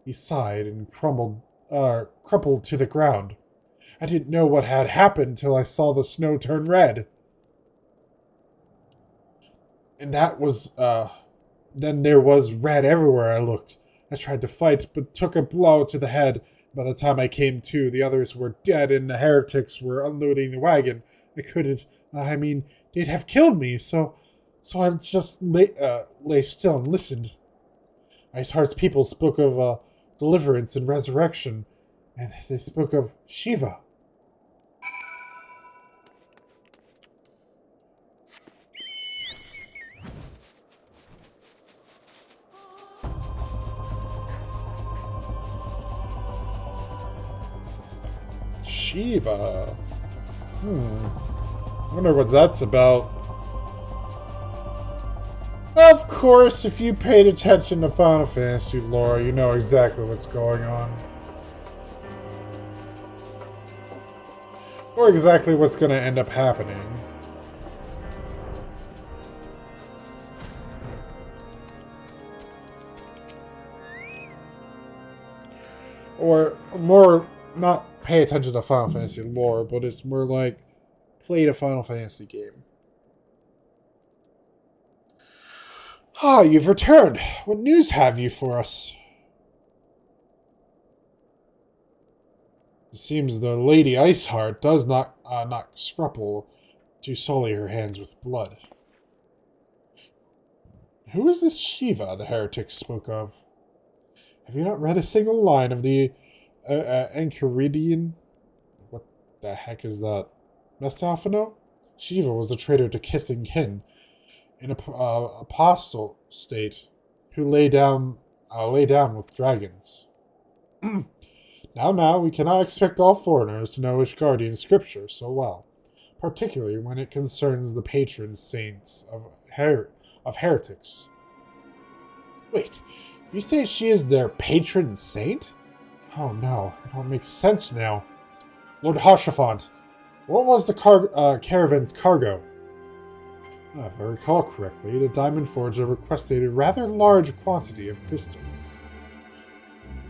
he sighed and crumpled to the ground. I didn't know what had happened till I saw the snow turn red. And that was, then there was red everywhere I looked. I tried to fight, but took a blow to the head. By the time I came to, the others were dead and the heretics were unloading the wagon. I couldn't, they'd have killed me, so I just lay still and listened. Iceheart's people spoke of deliverance and resurrection, and they spoke of Shiva. Shiva. I wonder what that's about. Of course, if you paid attention to Final Fantasy lore, you know exactly what's going on. Or exactly what's going to end up happening. Or more, not pay attention to Final Fantasy lore, but it's more like played a Final Fantasy game. Ah, you've returned. What news have you for us? It seems the Lady Iceheart does not scruple to sully her hands with blood. Who is this Shiva the heretics spoke of? Have you not read a single line of the Enchiridion? What the heck is that? Master Alphino? Shiva was a traitor to kith and kin, an apostle state, who lay down with dragons. Now, we cannot expect all foreigners to know Ishgardian scripture so well, particularly when it concerns the patron saints of heretics. Wait, you say she is their patron saint? Oh no, it all makes sense now. Lord Hoshafant, what was the caravan's cargo? If I recall correctly, the Diamond Forger requested a rather large quantity of crystals.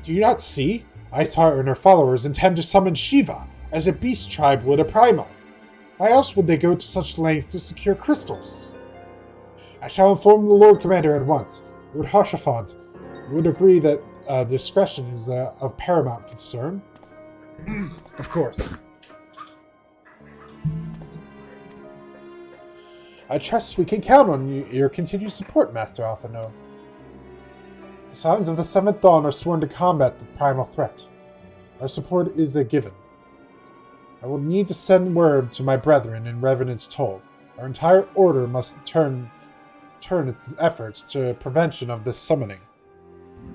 Do you not see? Iceheart and her followers intend to summon Shiva, as a beast tribe would a primal. Why else would they go to such lengths to secure crystals? I shall inform the Lord Commander at once. Lord Hoshafant would agree that discretion is of paramount concern. Of course. I trust we can count on your continued support, Master Alphino. The Scions of the Seventh Dawn are sworn to combat the primal threat. Our support is a given. I will need to send word to my brethren in Revenant's Toll. Our entire order must turn its efforts to prevention of this summoning.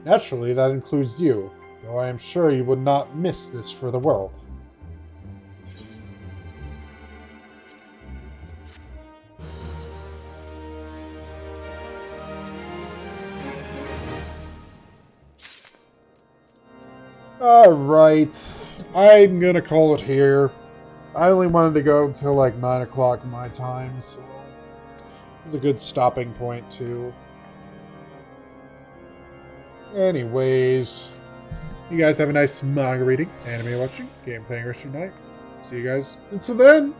Naturally, that includes you, though I am sure you would not miss this for the world. Alright, I'm gonna call it here. I only wanted to go until like 9 o'clock my time, so it's a good stopping point too. Anyways, you guys have a nice manga reading, anime watching, game playing rest of your night. See you guys. Until then,